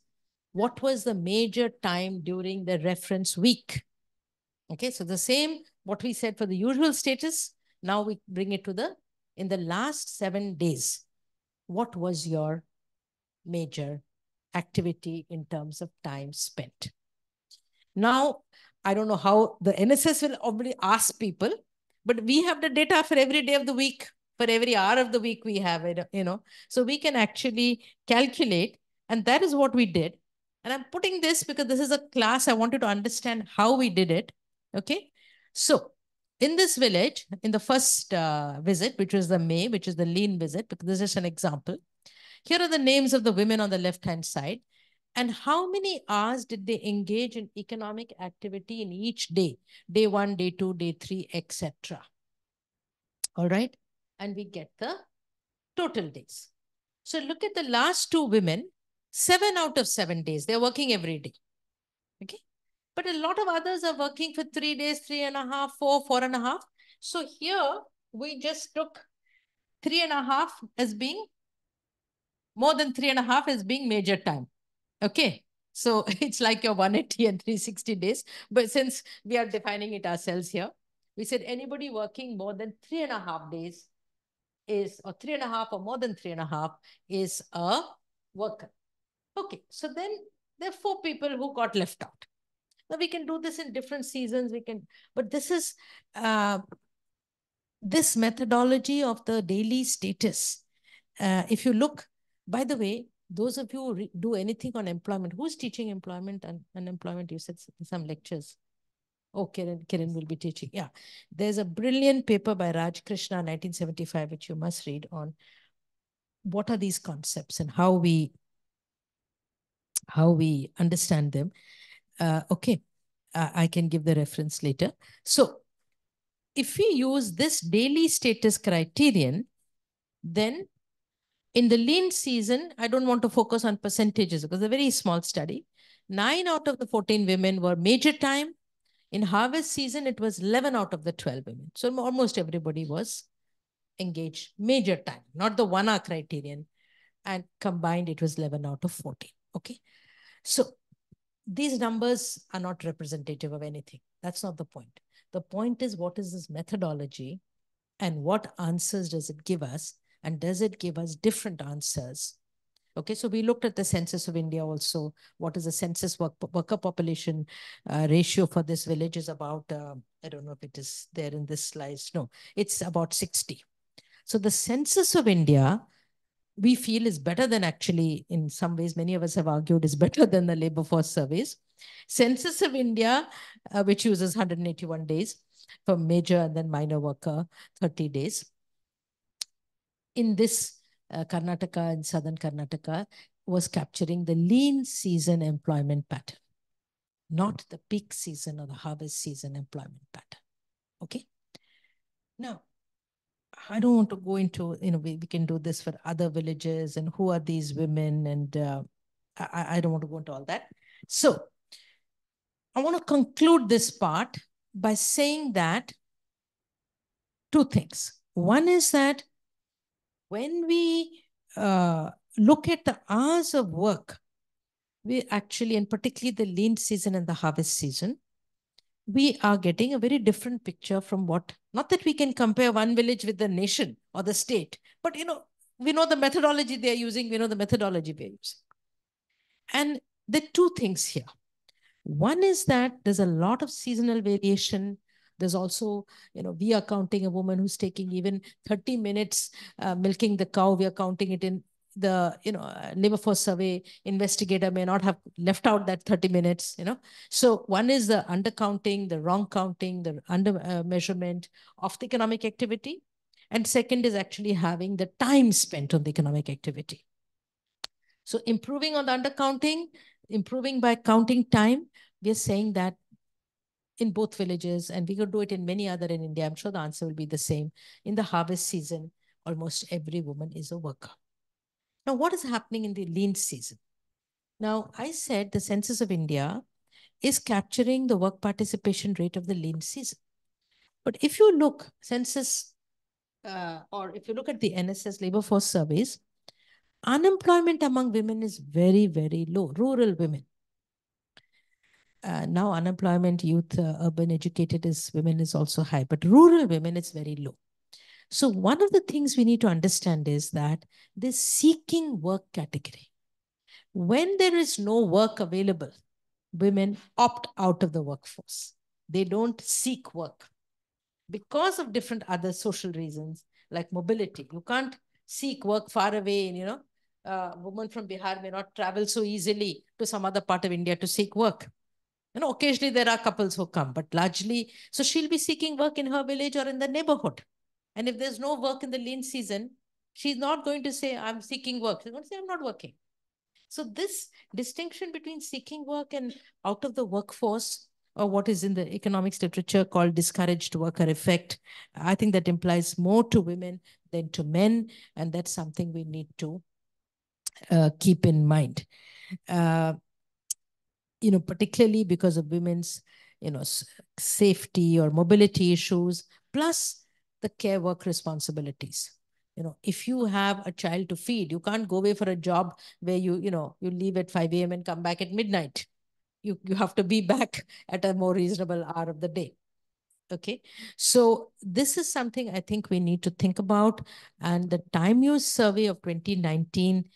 S2: what was the major time during the reference week. Okay, so the same, what we said for the usual status, now we bring it to in the last 7 days, what was your major activity in terms of time spent? Now, I don't know how the NSS will obviously ask people, but we have the data for every day of the week, for every hour of the week we have it, so we can actually calculate, and that is what we did. And I'm putting this because this is a class. I wanted to understand how we did it. Okay. So in this village, in the first visit, which was the May, which is the lean visit, because this is an example. Here are the names of the women on the left-hand side. And how many hours did they engage in economic activity in each day? Day 1, day 2, day 3, etc. All right. And we get the total days. So look at the last 2 women, 7 out of 7 days. They're working every day. Okay. But a lot of others are working for 3 days, 3.5, 4, 4.5. So here we just took 3.5 as being more than 3.5 as being major time. Okay. So it's like your 180 and 360 days. But since we are defining it ourselves here, we said anybody working more than 3.5 days is, or 3.5 or more than 3.5 is a worker. Okay. So then there are 4 people who got left out. Now we can do this in different seasons. But this is this methodology of the daily status. If you look, by the way, those of you who do anything on employment, who's teaching employment and unemployment? You said some lectures. Oh, Kiran will be teaching. Yeah. There's a brilliant paper by Raj Krishna, 1975, which you must read on what are these concepts and how we understand them. Okay. I can give the reference later. So if we use this daily status criterion, then in the lean season, I don't want to focus on percentages because it's a very small study. 9 out of the 14 women were major time. In harvest season, it was 11 out of the 12 women. So almost everybody was engaged major time, not the 1 hour criterion. And combined, it was 11 out of 14. Okay. So these numbers are not representative of anything. That's not the point. The point is, what is this methodology and what answers does it give us? And does it give us different answers? Okay, so we looked at the census of India also. What is the census worker population ratio for this village is about, I don't know if it is there in this slides. No, it's about 60. So the census of India, we feel is better than actually, in some ways, many of us have argued is better than the labor force surveys. Census of India, which uses 181 days for major and then minor worker, 30 days. In this Karnataka and southern Karnataka was capturing the lean season employment pattern, not the peak season or the harvest season employment pattern. Okay. Now, I don't want to go into, we can do this for other villages and who are these women, and I don't want to go into all that. So I want to conclude this part by saying that two things. One is that when we look at the hours of work, we actually, and particularly the lean season and the harvest season, we are getting a very different picture from what, not that we can compare one village with the nation or the state, but we know the methodology they're using, we know the methodology we're using. And there are two things here. One is that there's a lot of seasonal variation. There's also, we are counting a woman who's taking even 30 minutes milking the cow. We are counting it in the, labor force survey investigator may not have left out that 30 minutes, So one is the undercounting, the wrong counting, the under measurement of the economic activity. And second is actually having the time spent on the economic activity. So improving on the undercounting, improving by counting time, we are saying that in both villages, and we could do it in many other in India, I'm sure the answer will be the same. In the harvest season, almost every woman is a worker. Now, what is happening in the lean season? Now, I said the Census of India is capturing the work participation rate of the lean season. But if you look, census, or if you look at the NSS labor force surveys, unemployment among women is very, very low, rural women. Now unemployment, youth, urban educated women is also high, but rural women is very low. So one of the things we need to understand is that this seeking work category, when there is no work available, women opt out of the workforce. They don't seek work because of different other social reasons like mobility. You can't seek work far away, and a woman from Bihar may not travel so easily to some other part of India to seek work. Occasionally there are couples who come, but largely, so she'll be seeking work in her village or in the neighborhood. And if there's no work in the lean season, she's not going to say, I'm seeking work. She's going to say, I'm not working. So this distinction between seeking work and out of the workforce, or what is in the economics literature called discouraged worker effect, I think that implies more to women than to men. And that's something we need to keep in mind. Particularly because of women's, safety or mobility issues, plus the care work responsibilities. If you have a child to feed, you can't go away for a job where you leave at 5 a.m. and come back at midnight. You have to be back at a more reasonable hour of the day. Okay, so this is something I think we need to think about. And the time use survey of 2019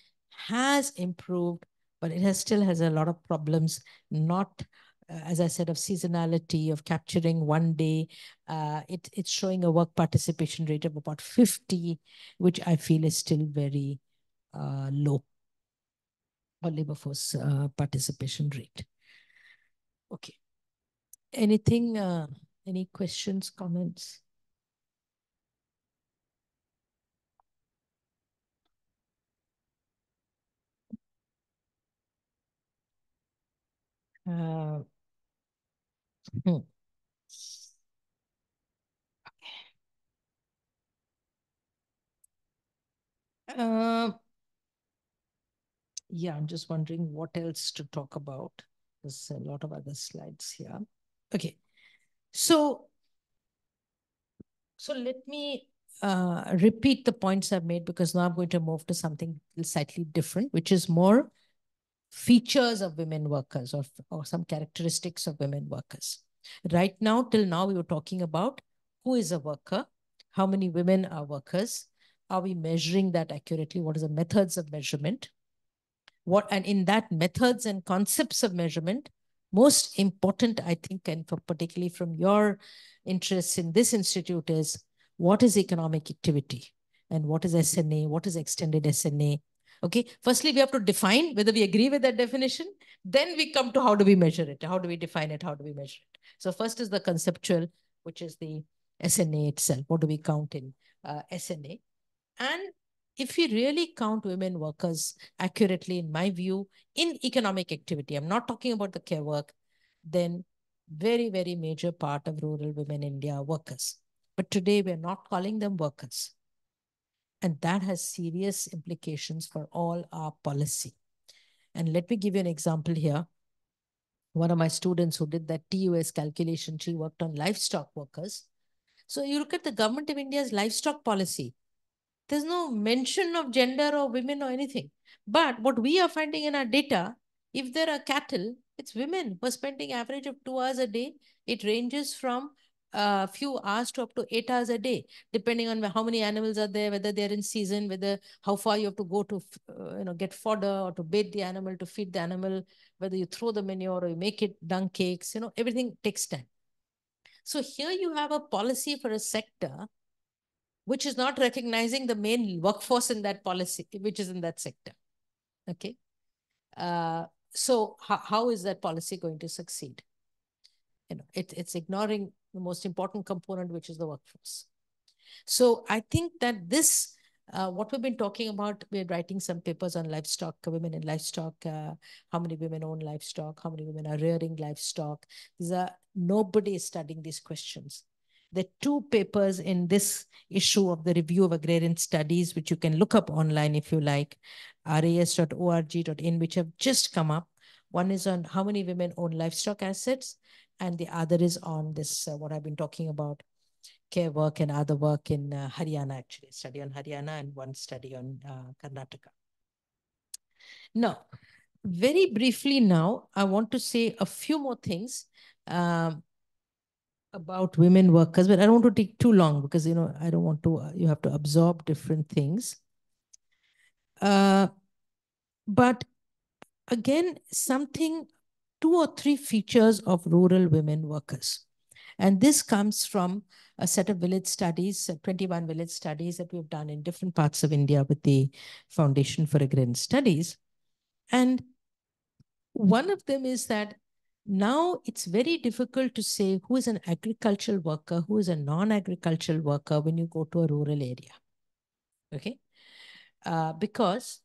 S2: has improved, but it still has a lot of problems, not, as I said, of seasonality, of capturing one day. It's showing a work participation rate of about 50, which I feel is still very low, or labor force participation rate. Okay. Anything, any questions, comments? Hmm. Yeah, I'm just wondering what else to talk about. There's a lot of other slides here. Okay, so let me repeat the points I've made, because now I'm going to move to something slightly different, which is more features of women workers, or some characteristics of women workers. Right now, till now, we were talking about who is a worker, how many women are workers, are we measuring that accurately, what are the methods of measurement, and in that methods and concepts of measurement, most important, I think, and particularly from your interests in this institute, is what is economic activity and what is SNA, what is extended SNA. Okay, firstly, we have to define whether we agree with that definition. Then we come to how do we measure it? How do we define it? How do we measure it? So first is the conceptual, which is the SNA itself. What do we count in SNA? And if we really count women workers accurately, in my view, in economic activity, I'm not talking about the care work, then very, very major part of rural women in India are workers. But today we're not calling them workers. And that has serious implications for all our policy. And let me give you an example here. One of my students who did that TUS calculation, she worked on livestock workers. So you look at the government of India's livestock policy, there's no mention of gender or women or anything. But what we are finding in our data, if there are cattle, it's women who are spending average of 2 hours a day. It ranges from a few hours to up to 8 hours a day, depending on how many animals are there, whether they're in season, whether how far you have to go to get fodder or to bathe the animal, to feed the animal, whether you throw the manure or you make it dung cakes, everything takes time. So here you have a policy for a sector which is not recognizing the main workforce in that policy, which is in that sector. Okay. So how is that policy going to succeed? It's ignoring the most important component, which is the workforce. So I think that this, what we've been talking about, we're writing some papers on livestock, women in livestock, how many women own livestock, how many women are rearing livestock. Nobody is studying these questions. There are 2 papers in this issue of the Review of Agrarian Studies, which you can look up online if you like, ras.org.in, which have just come up. One is on how many women own livestock assets, and the other is on this, what I've been talking about, care work and other work in Haryana, actually, study on Haryana and one study on Karnataka. Now, very briefly now, I want to say a few more things about women workers, but I don't want to take too long because, I don't want to, you have to absorb different things. But again, 2 or 3 features of rural women workers. And this comes from a set of village studies, 21 village studies that we've done in different parts of India with the Foundation for Agrarian Studies. And one of them is that now it's very difficult to say who is an agricultural worker, who is a non-agricultural worker when you go to a rural area. Okay? Because,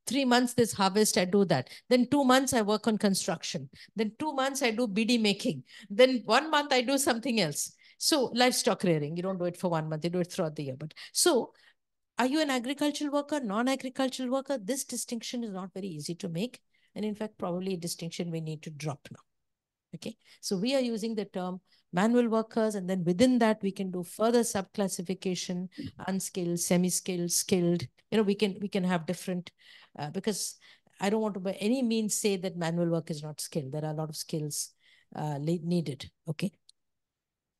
S2: 3 months this harvest, I do that. Then 2 months I work on construction. Then 2 months I do BD making. Then 1 month I do something else. So livestock rearing, you don't do it for 1 month, you do it throughout the year. But so are you an agricultural worker, non-agricultural worker? This distinction is not very easy to make. And in fact, probably a distinction we need to drop now. Okay. So we are using the term manual workers, and then within that we can do further subclassification, unskilled, semi-skilled, skilled. We can have different, because I don't want to by any means say that manual work is not skilled. There are a lot of skills needed. Okay.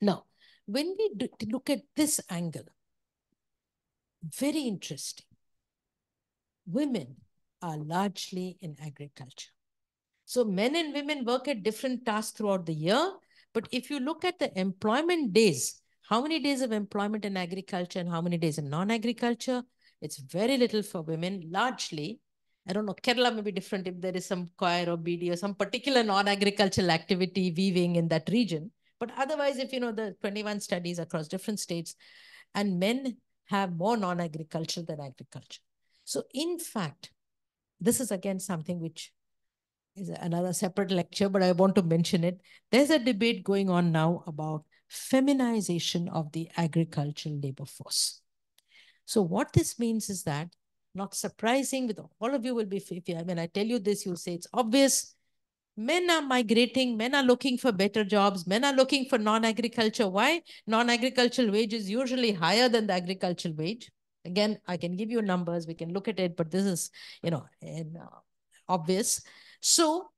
S2: Now, when we look at this angle, very interesting. Women are largely in agriculture. So men and women work at different tasks throughout the year. But if you look at the employment days, how many days of employment in agriculture and how many days in non-agriculture, it's very little for women. Largely, I don't know, Kerala may be different if there is some choir or BD or some particular non-agricultural activity weaving in that region. But otherwise, if you know the 21 studies across different states, and men have more non-agriculture than agriculture. So in fact, this is again something which is another separate lecture, but I want to mention it. There's a debate going on now about feminization of the agricultural labor force. So what this means is that, not surprising, with all of you will be, when I tell you this, you'll say it's obvious. Men are migrating, men are looking for better jobs, men are looking for non-agriculture. Why? Non-agricultural wage is usually higher than the agricultural wage. Again, I can give you numbers, we can look at it, but this is, obvious. So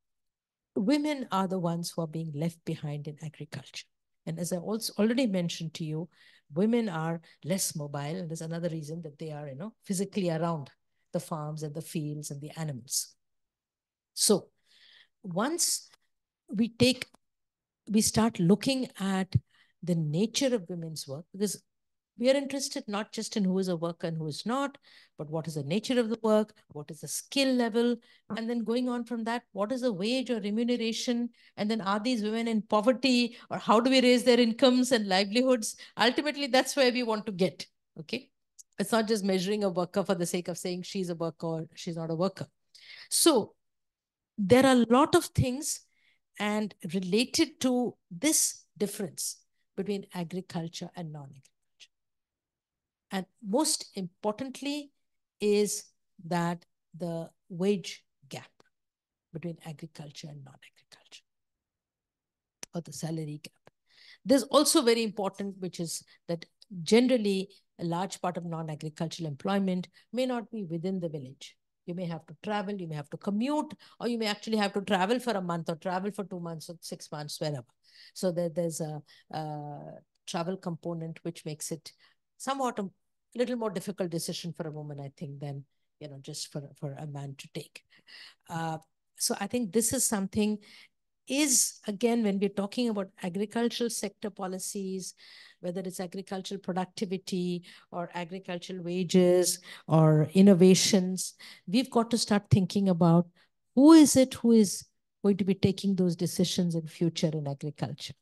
S2: women are the ones who are being left behind in agriculture. And as I also already mentioned to you, women are less mobile. And there's another reason that they are, physically around the farms and the fields and the animals. So once we start looking at the nature of women's work, because we are interested not just in who is a worker and who is not, but what is the nature of the work, what is the skill level, and then going on from that, what is the wage or remuneration, and then are these women in poverty, or how do we raise their incomes and livelihoods? Ultimately, that's where we want to get, okay? It's not just measuring a worker for the sake of saying she's a worker or she's not a worker. So there are a lot of things and related to this difference between agriculture and non-agriculture. And most importantly is that the wage gap between agriculture and non-agriculture, or the salary gap. There's also very important, which is that generally a large part of non-agricultural employment may not be within the village. You may have to travel, you may have to commute, or you may actually have to travel for a month or travel for 2 months or 6 months, wherever. So there's a travel component, which makes it somewhat a little more difficult decision for a woman, I think, than just for a man to take. So I think this is something is, again, when we're talking about agricultural sector policies, whether it's agricultural productivity or agricultural wages or innovations, we've got to start thinking about who is going to be taking those decisions in future in agriculture.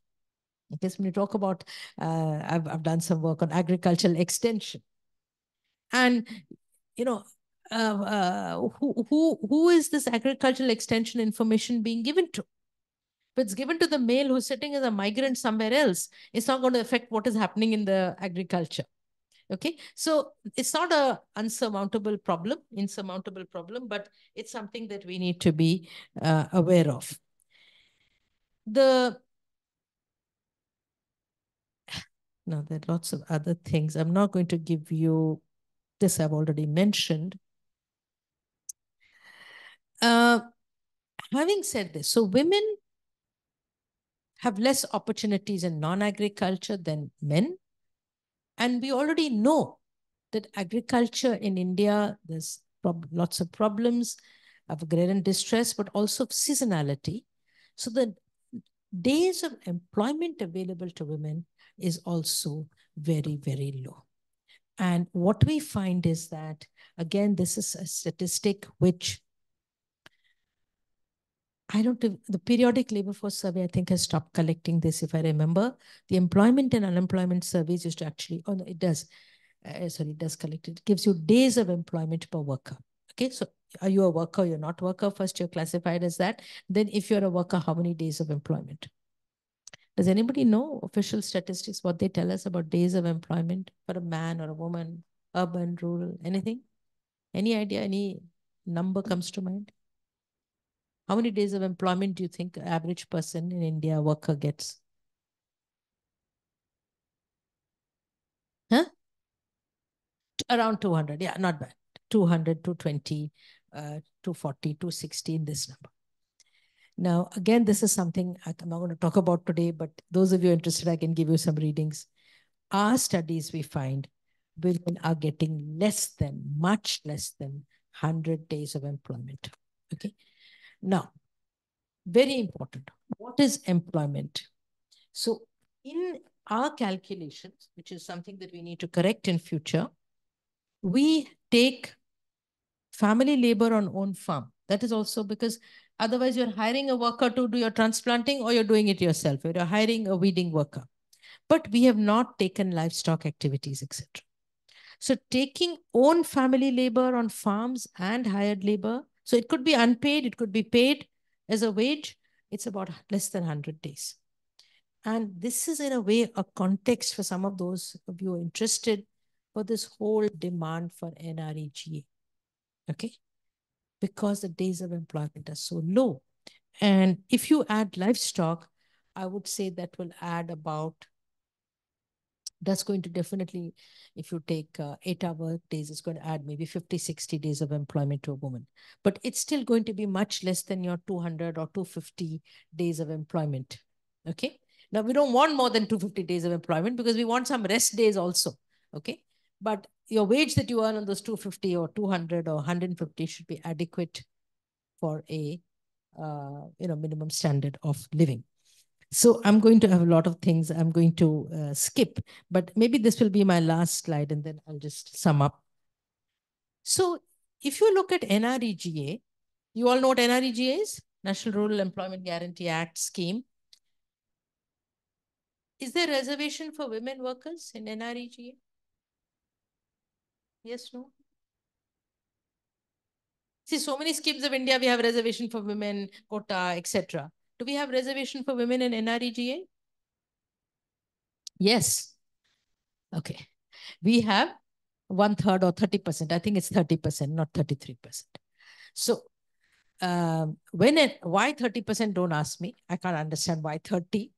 S2: Because when you talk about, I've done some work on agricultural extension. And, who is this agricultural extension information being given to? If it's given to the male who's sitting as a migrant somewhere else, it's not going to affect what is happening in the agriculture. Okay, so it's not a insurmountable problem, but it's something that we need to be aware of. Now, there are lots of other things. I'm not going to give you this, I've already mentioned. Having said this, so women have less opportunities in non-agriculture than men. And we already know that agriculture in India, there's lots of problems of agrarian distress, but also of seasonality. So the days of employment available to women is also very, very low. And what we find is that, again, this is a statistic which the periodic labor force survey, I think, has stopped collecting this, if I remember. The employment and unemployment surveys used to actually, oh no, it does. It does collect it. It gives you days of employment per worker. Okay, so are you a worker? You're not a worker. First, you're classified as that. Then if you're a worker, how many days of employment? Does anybody know official statistics, what they tell us about days of employment for a man or a woman, urban, rural, anything? Any idea? Any number comes to mind? How many days of employment do you think an average person in India, worker, gets? Huh? Around 200. Yeah, not bad. 200, 220, 240, 260 in this number. Now, again, this is something I'm not going to talk about today, but those of you interested, I can give you some readings. Our studies, we find women are getting much less than 100 days of employment. Okay. Now, very important. What is employment? So in our calculations, which is something that we need to correct in future, we take family labor on own farm. That is also because otherwise you're hiring a worker to do your transplanting or you're doing it yourself. You're hiring a weeding worker. But we have not taken livestock activities, etc. So taking own family labor on farms and hired labor, so it could be unpaid, it could be paid as a wage, it's about less than 100 days. And this is in a way a context for some of those of you interested for this whole demand for NREGA, okay? Because the days of employment are so low. And if you add livestock, I would say that will add about, that's going to definitely, if you take 8-hour days, it's going to add maybe 50, 60 days of employment to a woman. But it's still going to be much less than your 200 or 250 days of employment, okay? Now, we don't want more than 250 days of employment because we want some rest days also, okay? But your wage that you earn on those 250 or 200 or 150 should be adequate for a minimum standard of living. So I'm going to have a lot of things I'm going to skip, but maybe this will be my last slide and then I'll just sum up. So if you look at NREGA, you all know what NREGA is? National Rural Employment Guarantee Act scheme. Is there reservation for women workers in NREGA? Yes, no? See, so many schemes of India, we have reservation for women, quota, etc. Do we have reservation for women in NREGA? Yes. Okay. We have 1/3 or 30%. I think it's 30%, not 33%. So why 30%? Don't ask me. I can't understand why 30.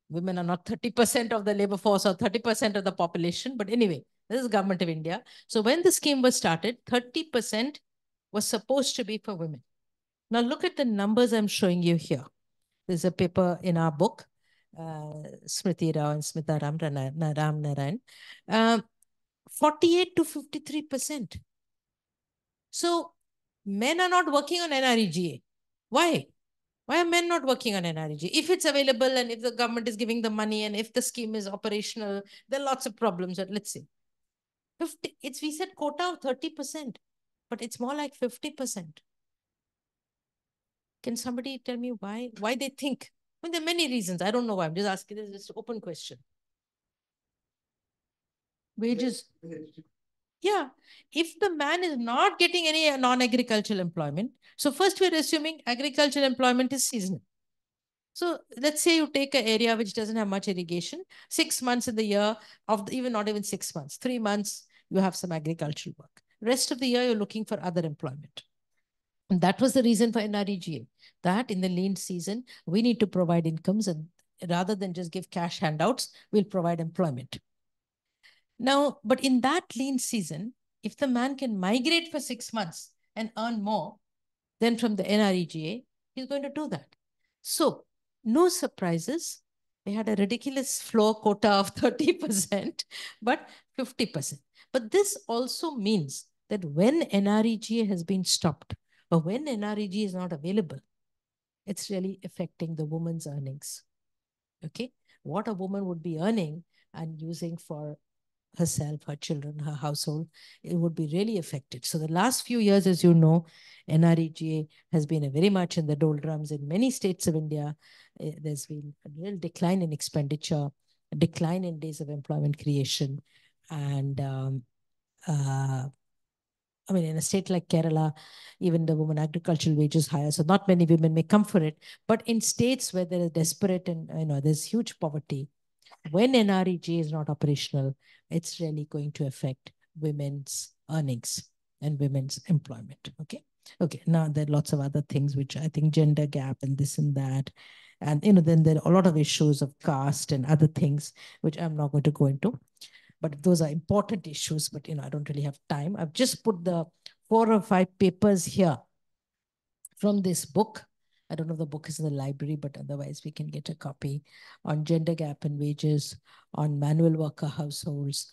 S2: Women are not 30% of the labor force or 30% of the population. But anyway, this is government of India. So when the scheme was started, 30% was supposed to be for women. Now look at the numbers I'm showing you here. There's a paper in our book, Smriti Rao and Smita Ram Narayan. 48 to 53%. So men are not working on NREGA. Why? Why are men not working on NREGA? If it's available and if the government is giving the money and if the scheme is operational, there are lots of problems. But let's see. We said quota of 30%, but it's more like 50%. Can somebody tell me why they think? I mean, there are many reasons. I don't know why. I'm just asking. This is just an open question. Wages. Yeah. If the man is not getting any non-agricultural employment, so first we're assuming agricultural employment is seasonal. So let's say you take an area which doesn't have much irrigation, 6 months in the year, even not even 6 months, 3 months, you have some agricultural work. Rest of the year, you're looking for other employment. And that was the reason for NREGA, that in the lean season, we need to provide incomes, and rather than just give cash handouts, we'll provide employment. Now, but in that lean season, if the man can migrate for 6 months and earn more than from the NREGA, he's going to do that. So no surprises. They had a ridiculous floor quota of 30%, but 50%. But this also means that when NREGA has been stopped, or when NREGA is not available, it's really affecting the woman's earnings. Okay? What a woman would be earning and using for herself, her children, her household, it would be really affected. So the last few years, as you know, NREGA has been very much in the doldrums in many states of India. There's been a real decline in expenditure, a decline in days of employment creation. And I mean, in a state like Kerala, even the woman agricultural wage is higher. So not many women may come for it. But in states where they're desperate and there's huge poverty, when NREGA is not operational, it's really going to affect women's earnings and women's employment. Okay. Okay. Now there are lots of other things which I think gender gap and this and that. And then there are a lot of issues of caste and other things, which I'm not going to go into. But those are important issues, but I don't really have time. I've just put the 4 or 5 papers here from this book. I don't know if the book is in the library, but otherwise we can get a copy on gender gap in wages, on manual worker households,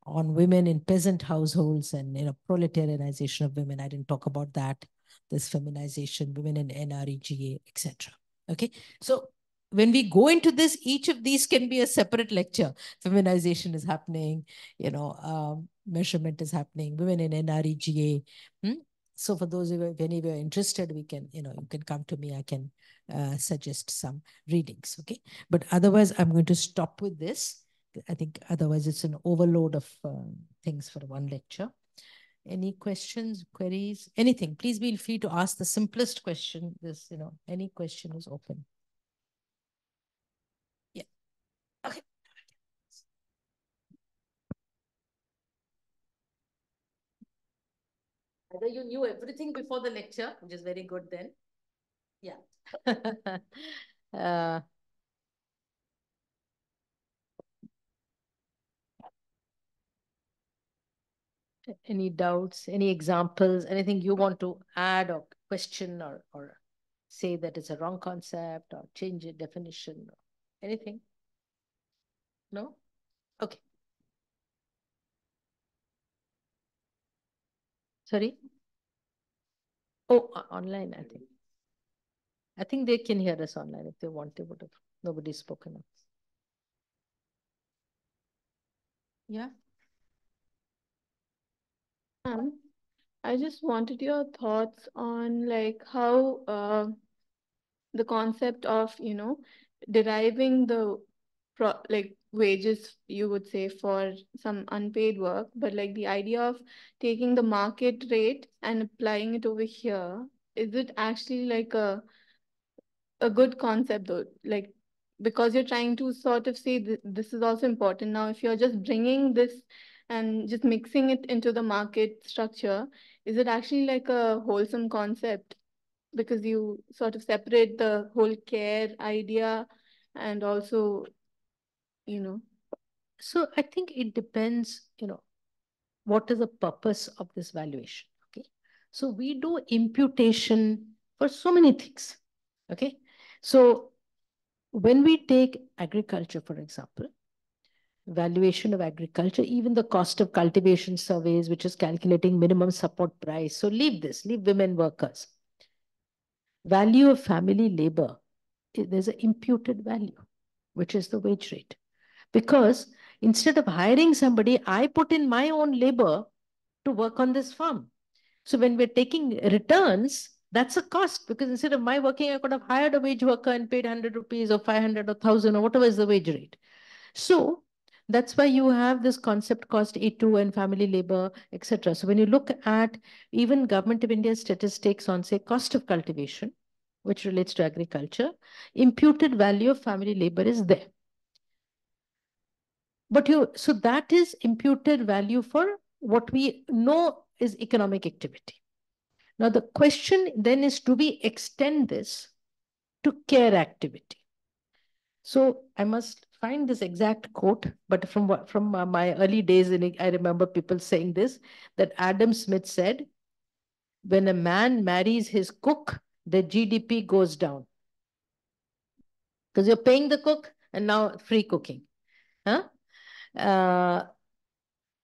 S2: on women in peasant households and proletarianization of women. I didn't talk about that. There's feminization, women in NREGA, etc. Okay, so when we go into this, each of these can be a separate lecture. Feminization is happening, measurement is happening, women in NREGA. So for those of you, if any of you are interested, we can, you can come to me. I can suggest some readings. Okay. But otherwise, I'm going to stop with this. I think otherwise it's an overload of things for one lecture. Any questions, queries, anything? Please feel free to ask the simplest question. This, any question is open. Yeah. Okay. Either you knew everything before the lecture, which is very good then. Yeah. Any doubts, any examples, anything you want to add or question or say that it's a wrong concept or change a definition? Anything? No? Okay. Sorry? Oh, online, I think. I think they can hear us online if they want. They would have. Nobody's spoken up. Yeah.
S3: I just wanted your thoughts on like how the concept of, deriving the like wages, you would say, for some unpaid work, but like the idea of taking the market rate and applying it over here, is it actually like a good concept though? Like, because you're trying to sort of say this is also important. Now, if you're just bringing this and just mixing it into the market structure, is it actually like a wholesome concept? Because you sort of separate the whole care idea and also,
S2: So I think it depends, what is the purpose of this valuation? Okay. So we do imputation for so many things. Okay. So when we take agriculture, for example, valuation of agriculture, even the cost of cultivation surveys, which is calculating minimum support price. So leave women workers. Value of family labor, there's an imputed value, which is the wage rate. Because instead of hiring somebody, I put in my own labor to work on this farm. So when we're taking returns, that's a cost, because instead of my working, I could have hired a wage worker and paid 100 rupees or 500 or 1,000 or whatever is the wage rate. So that's why you have this concept cost A2 and family labor, etc. So when you look at even Government of India statistics on, say, cost of cultivation, which relates to agriculture, imputed value of family labor is there. But so that is imputed value for what we know is economic activity. Now the question then is, do we extend this to care activity? So I must find this exact quote, but from my early days, I remember people saying this, that Adam Smith said, when a man marries his cook, the GDP goes down. Because you're paying the cook and now free cooking. Huh?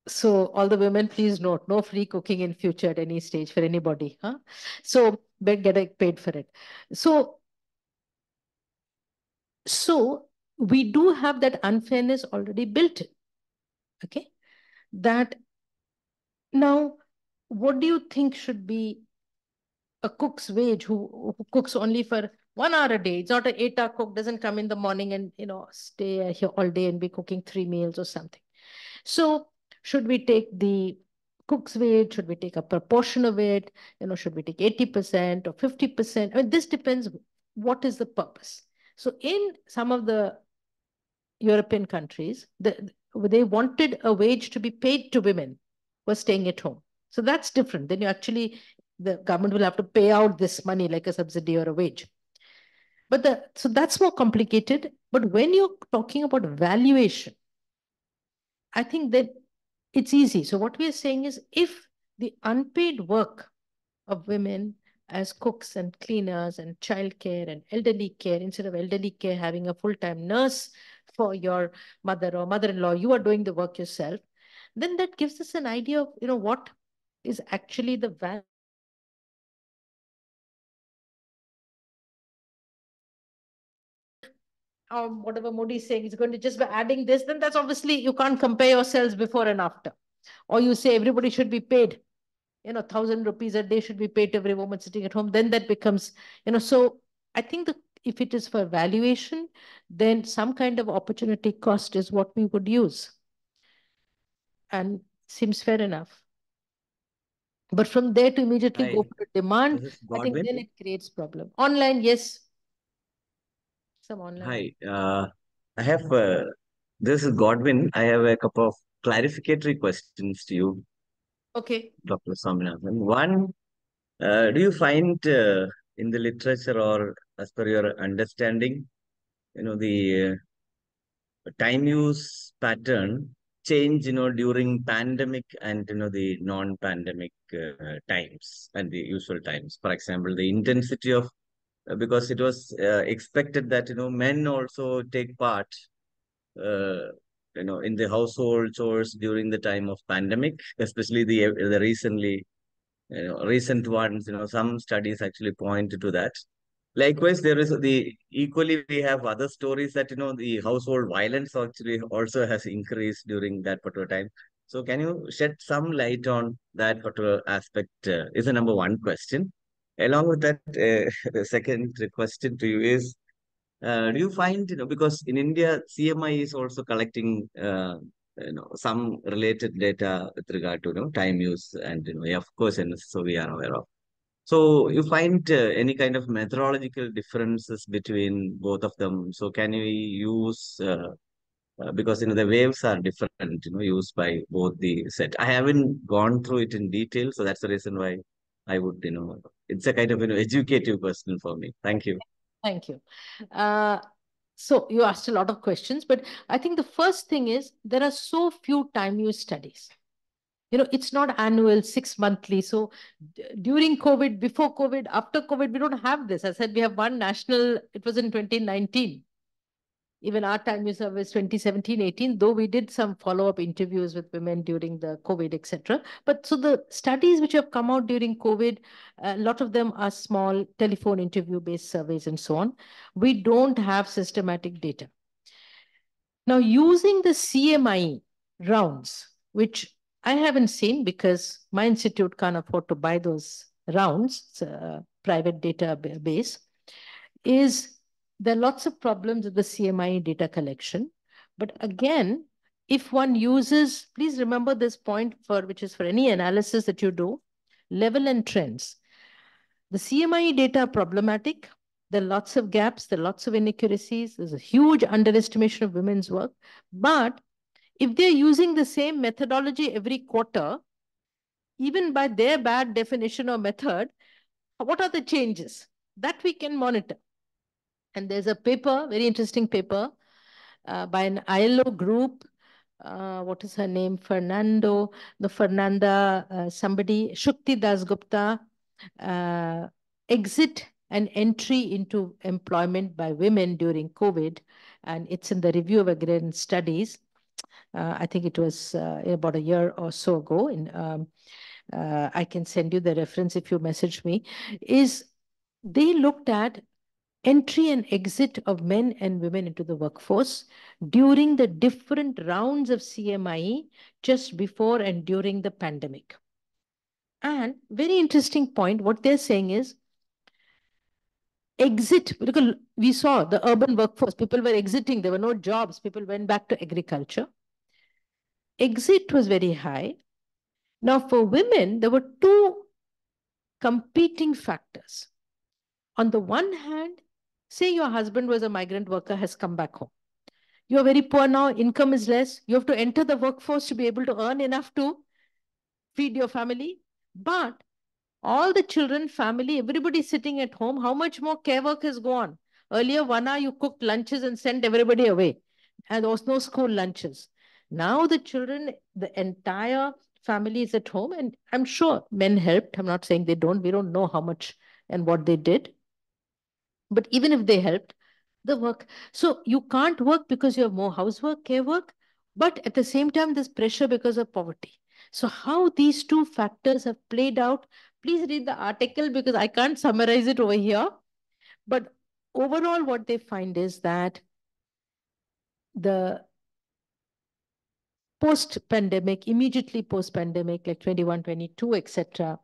S2: So all the women, please note, no free cooking in future at any stage for anybody. Huh? So get paid for it. So we do have that unfairness already built in. Okay. That now, what do you think should be a cook's wage who cooks only for 1 hour a day? It's not an 8-hour cook, doesn't come in the morning and, stay here all day and be cooking 3 meals or something. So should we take the cook's wage? Should we take a proportion of it? Should we take 80% or 50%? I mean, this depends. What is the purpose? So in some of the European countries, they wanted a wage to be paid to women who are staying at home. So that's different. Then the government will have to pay out this money like a subsidy or a wage. So that's more complicated. But when you're talking about valuation, I think that it's easy. So what we are saying is, if the unpaid work of women as cooks and cleaners and childcare and elderly care, instead of elderly care having a full-time nurse for your mother or mother-in-law, you are doing the work yourself, then that gives us an idea of, what is actually the value. Whatever Modi is saying is going to just by adding this, then that's obviously, you can't compare yourselves before and after. Or you say everybody should be paid. 1,000 rupees a day should be paid to every woman sitting at home, then that becomes, so I think if it is for valuation, then some kind of opportunity cost is what we would use. And seems fair enough. But from there to immediately go for demand, I think then it creates problem. Online, yes. Some online.
S4: Hi, I have, this is Godwin. I have a couple of clarificatory questions to you,
S2: Okay.
S4: Dr. Swaminathan. One, do you find in the literature or as per your understanding, the time use pattern change, during pandemic and, the non-pandemic times and the usual times? For example, the intensity of, because it was expected that, men also take part, in the household chores during the time of pandemic, especially the recent ones, some studies actually point to that. Likewise, there is equally we have other stories that, the household violence actually also has increased during that particular time. So can you shed some light on that particular aspect? Is the number one question. Along with that, the second question to you is, do you find, because in India, CMI is also collecting, some related data with regard to, time use and, of course, and so we are aware of. So you find any kind of methodological differences between both of them? So can we use, because, the waves are different, used by both the set. I haven't gone through it in detail, so that's the reason why I would, it's a kind of, educative question for me. Thank you.
S2: Thank you. So you asked a lot of questions, but I think the first thing is there are so few time use studies. It's not annual, 6 monthly. So during COVID, before COVID, after COVID, we don't have this. I said we have one national, it was in 2019. Even our time use survey 2017-18, though we did some follow-up interviews with women during the COVID, etc. But so the studies which have come out during COVID, a lot of them are small telephone interview-based surveys and so on. We don't have systematic data. Now, using the CMI rounds, which I haven't seen because my institute can't afford to buy those rounds, it's a private database, there are lots of problems with the CMI data collection. But again, if one uses, please remember this point which is for any analysis that you do, level and trends. The CMI data are problematic. There are lots of gaps, there are lots of inaccuracies. There's a huge underestimation of women's work. But if they're using the same methodology every quarter, even by their bad definition or method, what are the changes? That we can monitor. And there's a paper, very interesting paper, by an ILO group. What is her name? Fernanda, somebody, Shukti Dasgupta, exit and entry into employment by women during COVID. And it's in the Review of Agrarian Studies. I think it was about a year or so ago. I can send you the reference if you message me. They looked at entry and exit of men and women into the workforce during the different rounds of CMI just before and during the pandemic. And very interesting point, what they're saying is exit, because we saw the urban workforce, people were exiting, there were no jobs, people went back to agriculture. Exit was very high. Now for women, there were two competing factors. On the one hand, say your husband was a migrant worker, has come back home. You're very poor now, income is less. You have to enter the workforce to be able to earn enough to feed your family. But all the children, family, everybody sitting at home, how much more care work has gone? Earlier, 1 hour you cooked lunches and sent everybody away. And there was no school lunches. Now the children, the entire family is at home. And I'm sure men helped. I'm not saying they don't. We don't know how much and what they did. But even if they helped, the work. So you can't work because you have more housework, care work, but at the same time, there's pressure because of poverty. So how these two factors have played out, please read the article because I can't summarize it over here. But overall, what they find is that the post-pandemic, immediately post-pandemic, like 21, 22, etc.,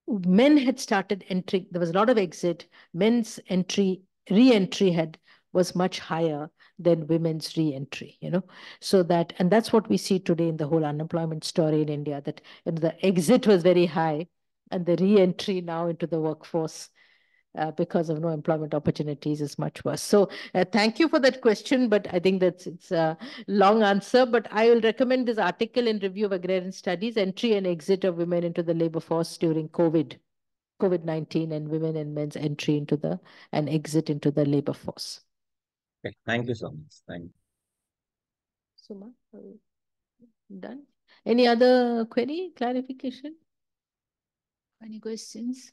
S2: men had started entering. There was a lot of exit. Men's re-entry was much higher than women's re-entry, so that, and that's what we see today in the whole unemployment story in India, that the exit was very high and the re-entry now into the workforce because of no employment opportunities is much worse. So thank you for that question, but I think it's a long answer. But I will recommend this article in Review of Agrarian Studies, Entry and Exit of Women into the Labor Force during COVID-19, and women and men's entry into and exit into the labor force.
S4: Okay, thank you so much. Thank you.
S2: Suma, done? Any other query, clarification? Any questions?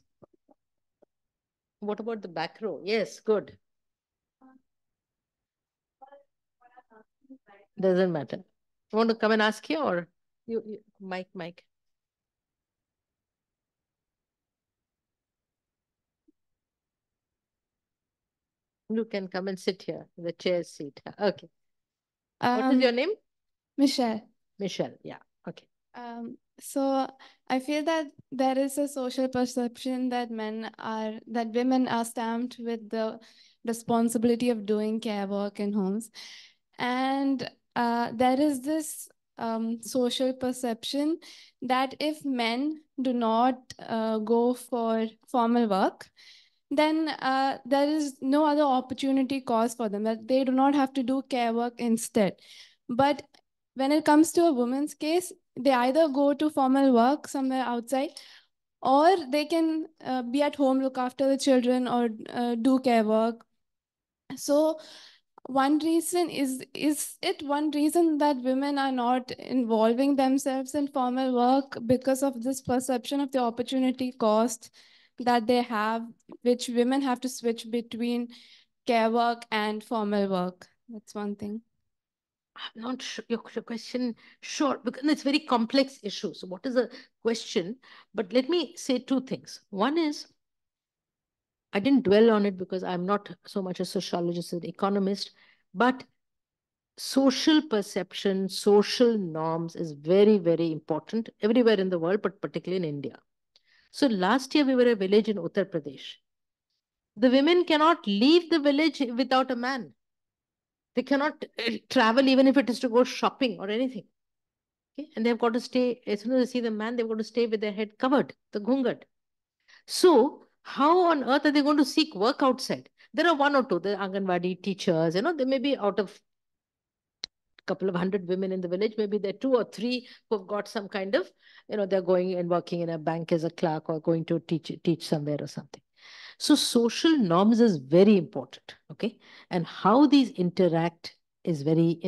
S2: What about the back row? Yes, good. Doesn't matter. You want to come and ask here, or Mike? You can come and sit here, the chair seat. Okay. What is your name?
S5: Michelle.
S2: Michelle, yeah. Okay.
S5: So I feel that there is a social perception that women are stamped with the responsibility of doing care work in homes. And there is this social perception that if men do not go for formal work, then there is no other opportunity cost for them, that they do not have to do care work instead. But when it comes to a woman's case, they either go to formal work somewhere outside, or they can be at home, look after the children, or do care work. So one reason is it one reason that women are not involving themselves in formal work because of this perception of the opportunity cost that they have, which women have to switch between care work and formal work? That's one thing.
S2: I'm not sure your question, sure, because it's a very complex issue. So what is the question? But let me say two things. One is, I didn't dwell on it because I'm not so much a sociologist as an economist, but social perception, social norms is very, very important everywhere in the world, but particularly in India. So last year we were a village in Uttar Pradesh. The women cannot leave the village without a man. They cannot travel even if it is to go shopping or anything. Okay? And they've got to stay, as soon as they see the man, they've got to stay with their head covered, the ghungat. So how on earth are they going to seek work outside? There are one or two, the Anganwadi teachers, they may be out of a couple of hundred women in the village, maybe there are 2 or 3 who have got some kind of, they're going and working in a bank as a clerk or going to teach somewhere or something. So social norms is very important, okay? And how these interact is very,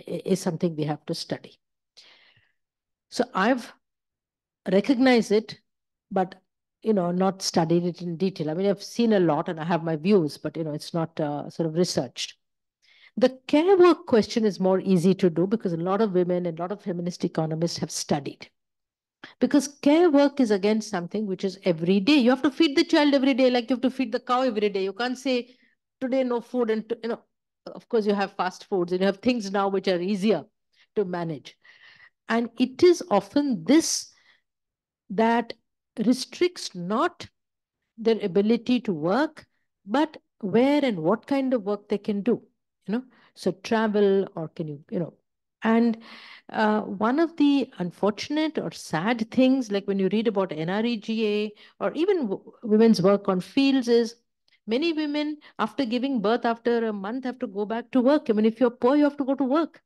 S2: is something we have to study. So I've recognized it, but, not studied it in detail. I mean, I've seen a lot and I have my views, but, it's not sort of researched. The care work question is more easy to do because a lot of women and a lot of feminist economists have studied. Because care work is again something which is every day. You have to feed the child every day, like you have to feed the cow every day. You can't say today no food, and of course you have fast foods and you have things now which are easier to manage. And it is often this that restricts not their ability to work, but where and what kind of work they can do, so travel, or can you, and one of the unfortunate or sad things, like when you read about NREGA or even women's work on fields, is many women after giving birth, after a month, have to go back to work. I mean, if you're poor, you have to go to work.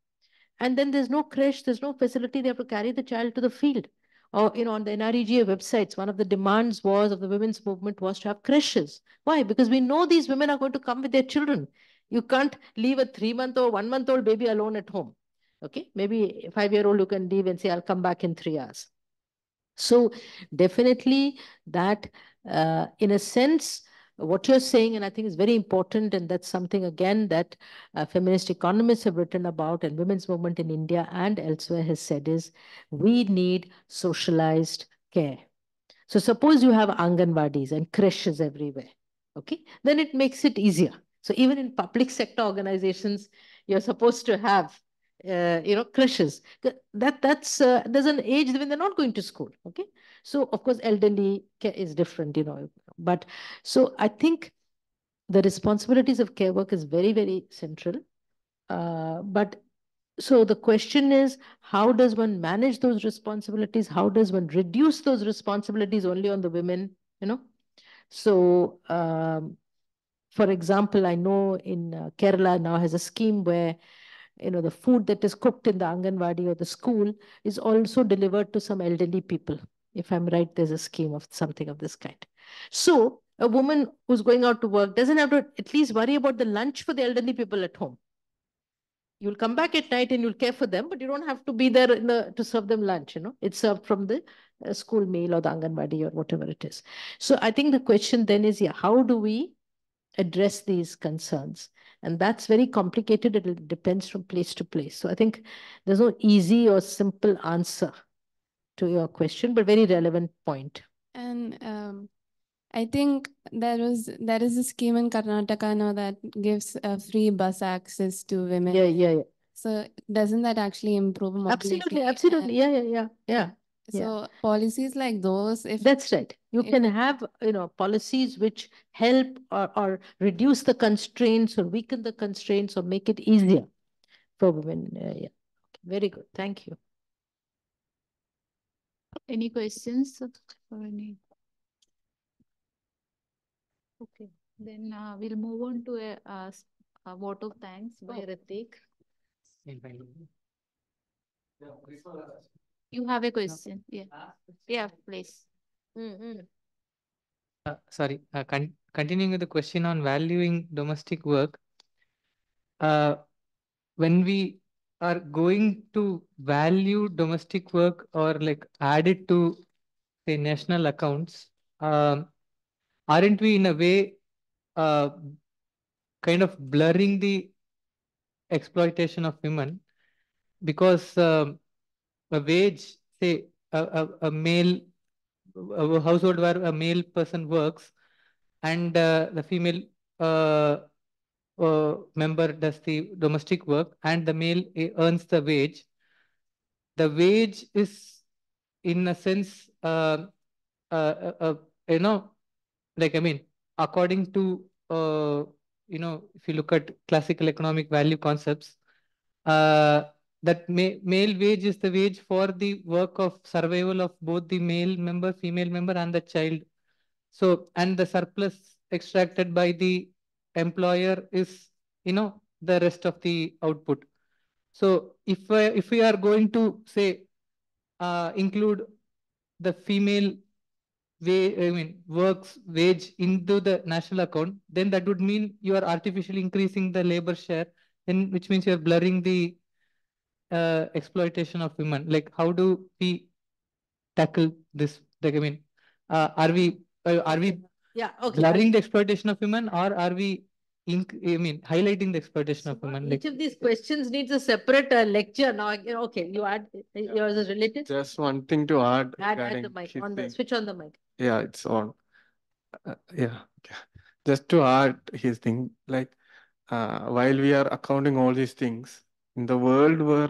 S2: And then there's no creche, there's no facility, they have to carry the child to the field. Or, on the NREGA websites, one of the demands of the women's movement was to have creches. Why? Because we know these women are going to come with their children. You can't leave a 3-month-old, 1-month-old baby alone at home. Okay, maybe a 5-year-old you can leave and say, I'll come back in 3 hours. So definitely that, in a sense, what you're saying, and I think is very important, and that's something, again, that feminist economists have written about, and women's movement in India and elsewhere has said, is we need socialized care. So suppose you have Anganwadis and creches everywhere, okay? Then it makes it easier. So even in public sector organizations, you're supposed to have, crushes. There's an age when they're not going to school. Okay. So of course, elderly care is different, but so I think the responsibilities of care work is very, very central. But so the question is, how does one manage those responsibilities? How does one reduce those responsibilities only on the women? So, for example, I know in Kerala now has a scheme where the food that is cooked in the Anganwadi or the school is also delivered to some elderly people. If I'm right, there's a scheme of something of this kind. So a woman who's going out to work doesn't have to at least worry about the lunch for the elderly people at home. You'll come back at night and you'll care for them, but you don't have to be there to serve them lunch. It's served from the school meal or the Anganwadi or whatever it is. So I think the question then is, how do we address these concerns? And that's very complicated. It depends from place to place. So I think there's no easy or simple answer to your question, but very relevant point.
S5: And I think there is a scheme in Karnataka now that gives free bus access to women.
S2: Yeah.
S5: So doesn't that actually improve mobility?
S2: Absolutely. Yeah.
S5: So policies like those, if
S2: that's right, you can have policies which help or reduce the constraints or weaken the constraints or make it easier for women. Yeah. Very good. Thank you.
S6: Any questions for any? Okay, then we'll move on to a vote of thanks by Ritik. You have a question? Yeah, please.
S7: Sorry, continuing with the question on valuing domestic work. When we are going to value domestic work or like add it to, say, national accounts, aren't we in a way kind of blurring the exploitation of women? Because a wage, say, a male a household where a male person works and the female member does the domestic work and the male earns the wage. The wage is, in a sense, according to, if you look at classical economic value concepts, that male wage is the wage for the work of survival of both the male member, female member, and the child. So, and the surplus extracted by the employer is, the rest of the output. So, if we are going to say include the female works wage into the national account, then that would mean you are artificially increasing the labor share, which means you are blurring the exploitation of women. Like, how do we tackle this? Like, are we blurring the exploitation of women, or are we highlighting the exploitation of women?
S2: Each of these questions needs a separate lecture. Now, okay, you add yours is related.
S8: Just one thing to add.
S2: Add the mic switch on the mic.
S8: Yeah, it's on. Yeah. Just to add his thing, like while we are accounting all these things in the world where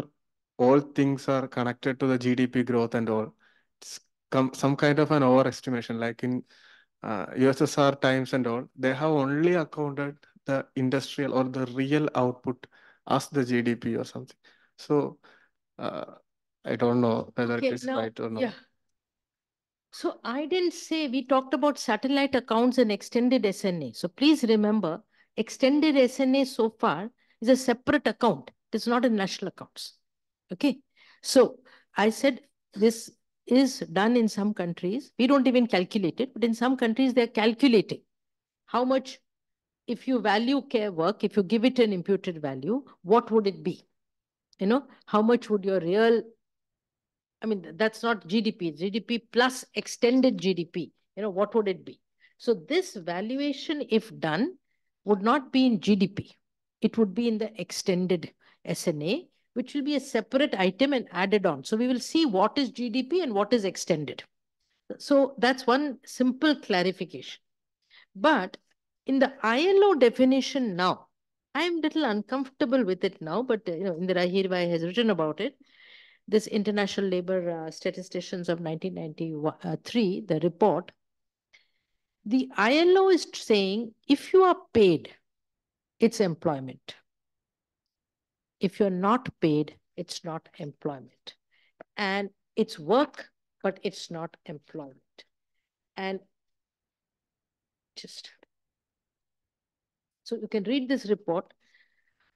S8: all things are connected to the GDP growth and all, it's some kind of an overestimation. Like in USSR times and all, they have only accounted the industrial or the real output as the GDP or something. So I don't know whether it is right or not.
S2: Yeah. So I didn't say, we talked about satellite accounts and extended SNA. So please remember, extended SNA so far is a separate account. It's not in national accounts. Okay. So I said this is done in some countries. We don't even calculate it, but in some countries they're calculating how much, if you value care work, if you give it an imputed value, what would it be? How much would your real, that's not GDP, GDP plus extended GDP, what would it be? So this valuation, if done, would not be in GDP. It would be in the extended SNA, which will be a separate item and added on. So we will see what is GDP and what is extended. So that's one simple clarification. But in the ILO definition now, I'm a little uncomfortable with it now, but Indira Hirwai has written about it. This International Labor Statisticians of 1993, the report, the ILO is saying if you are paid, it's employment. If you're not paid, it's not employment. And it's work, but it's not employment. And so you can read this report.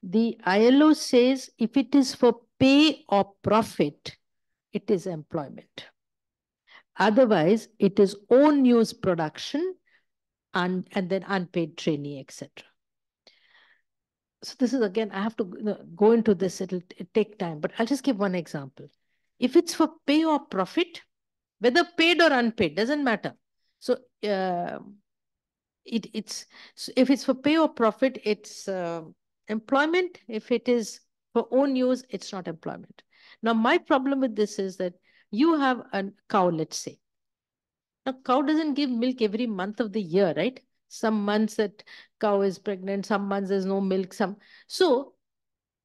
S2: The ILO says if it is for pay or profit, it is employment. Otherwise, it is own use production and then unpaid trainee, etc. So this is, again, I have to go into this. It'll take time, but I'll just give one example. If it's for pay or profit, whether paid or unpaid, doesn't matter. So if it's for pay or profit, it's employment. If it is for own use, it's not employment. Now, my problem with this is that you have a cow, let's say. Now, cow doesn't give milk every month of the year, right? Some months that cow is pregnant, some months there's no milk. So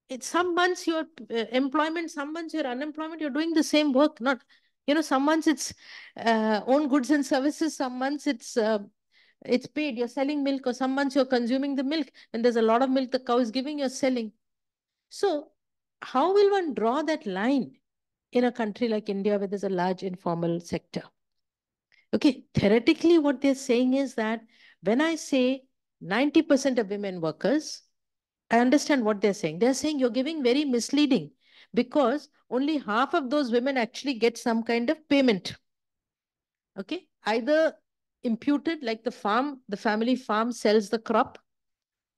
S2: it's some months you're employment, some months you're unemployment, you're doing the same work. Not, some months it's own goods and services, some months it's paid, you're selling milk, or some months you're consuming the milk. When there's a lot of milk the cow is giving, you're selling. So how will one draw that line in a country like India where there's a large informal sector? Okay, theoretically, what they're saying is that when I say 90% of women workers, I understand what they're saying. They're saying you're giving very misleading because only half of those women actually get some kind of payment. Okay, either imputed, like the family farm sells the crop.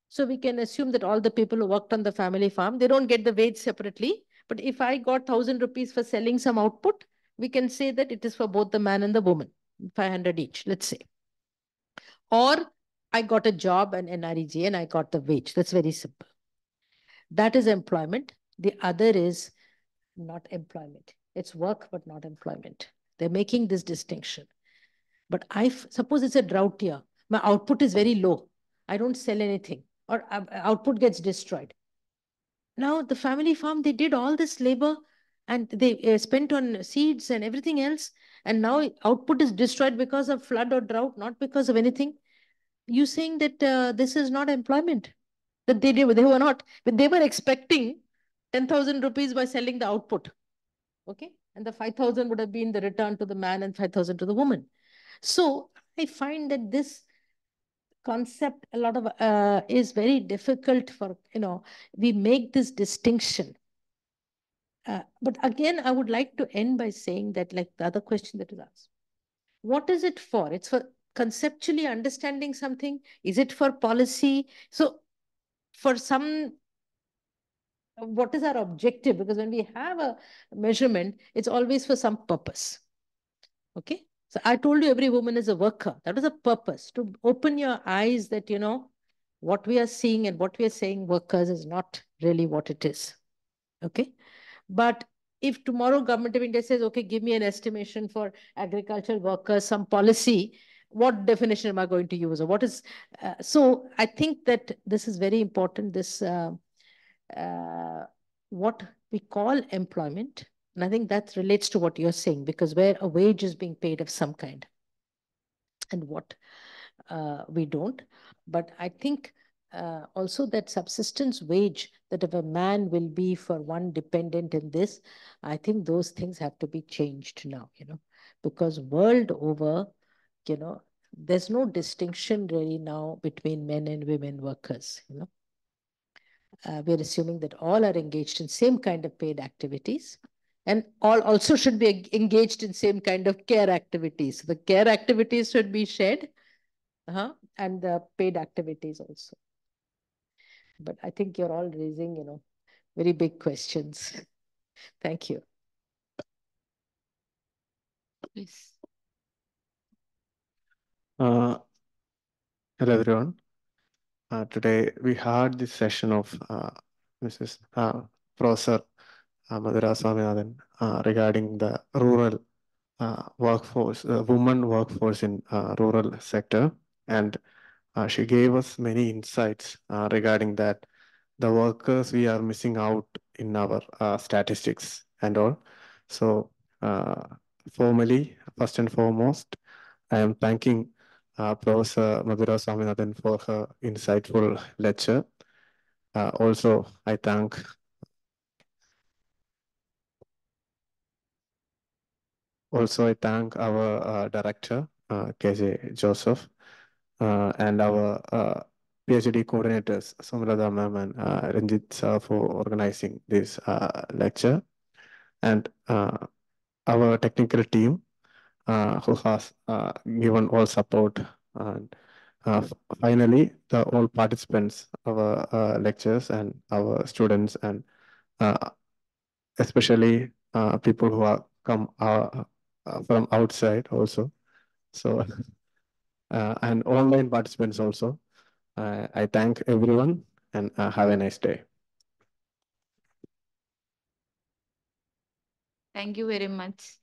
S2: So we can assume that all the people who worked on the family farm, they don't get the wage separately. But if I got 1,000 rupees for selling some output, we can say that it is for both the man and the woman. 500 each, let's say. Or I got a job and NREG and I got the wage. That's very simple. That is employment. The other is not employment. It's work, but not employment. They're making this distinction. But suppose it's a drought year. My output is very low. I don't sell anything, or output gets destroyed. Now the family farm, they did all this labor and they spent on seeds and everything else. And now output is destroyed because of flood or drought, not because of anything. You saying that this is not employment, that they were not, but they were expecting 10,000 rupees by selling the output. Okay. And the 5,000 would have been the return to the man and 5,000 to the woman. So I find that this concept is very difficult for, we make this distinction. But again, I would like to end by saying that, like the other question that was asked, what is it for? It's for conceptually understanding something. Is it for policy? So for some, what is our objective? Because when we have a measurement, it's always for some purpose. Okay. So I told you every woman is a worker. That was a purpose, to open your eyes that, what we are seeing and what we are saying workers is not really what it is. Okay. But if tomorrow Government of India says, okay, give me an estimation for agricultural workers, some policy, what definition am I going to use? Or what is, so I think that this is very important, this, what we call employment. And I think that relates to what you're saying, because where a wage is being paid of some kind and what we don't. But I think also that subsistence wage, that if a man will be for one dependent in this, I think those things have to be changed now, because world over, there's no distinction really now between men and women workers, we're assuming that all are engaged in same kind of paid activities, and all also should be engaged in same kind of care activities. The care activities should be shared, and the paid activities also. But I think you're all raising, very big questions. Thank you.
S6: Please.
S8: Hello, everyone. Today we had this session of Mrs. Professor Madhura Swaminathan regarding the rural workforce, women workforce in rural sector, and she gave us many insights regarding that. the workers we are missing out in our statistics and all. So formally, first and foremost, I am thanking Professor Madhura Swaminathan for her insightful lecture. Also, I thank our director, KJ Joseph, and our PhD coordinators, Samrada ma'am and Ranjit sir, for organizing this lecture, and our technical team who has given all support, and finally all participants, our lectures and our students, and especially people who are come from outside also. So and online participants also. I thank everyone and have a nice day.
S6: Thank you very much.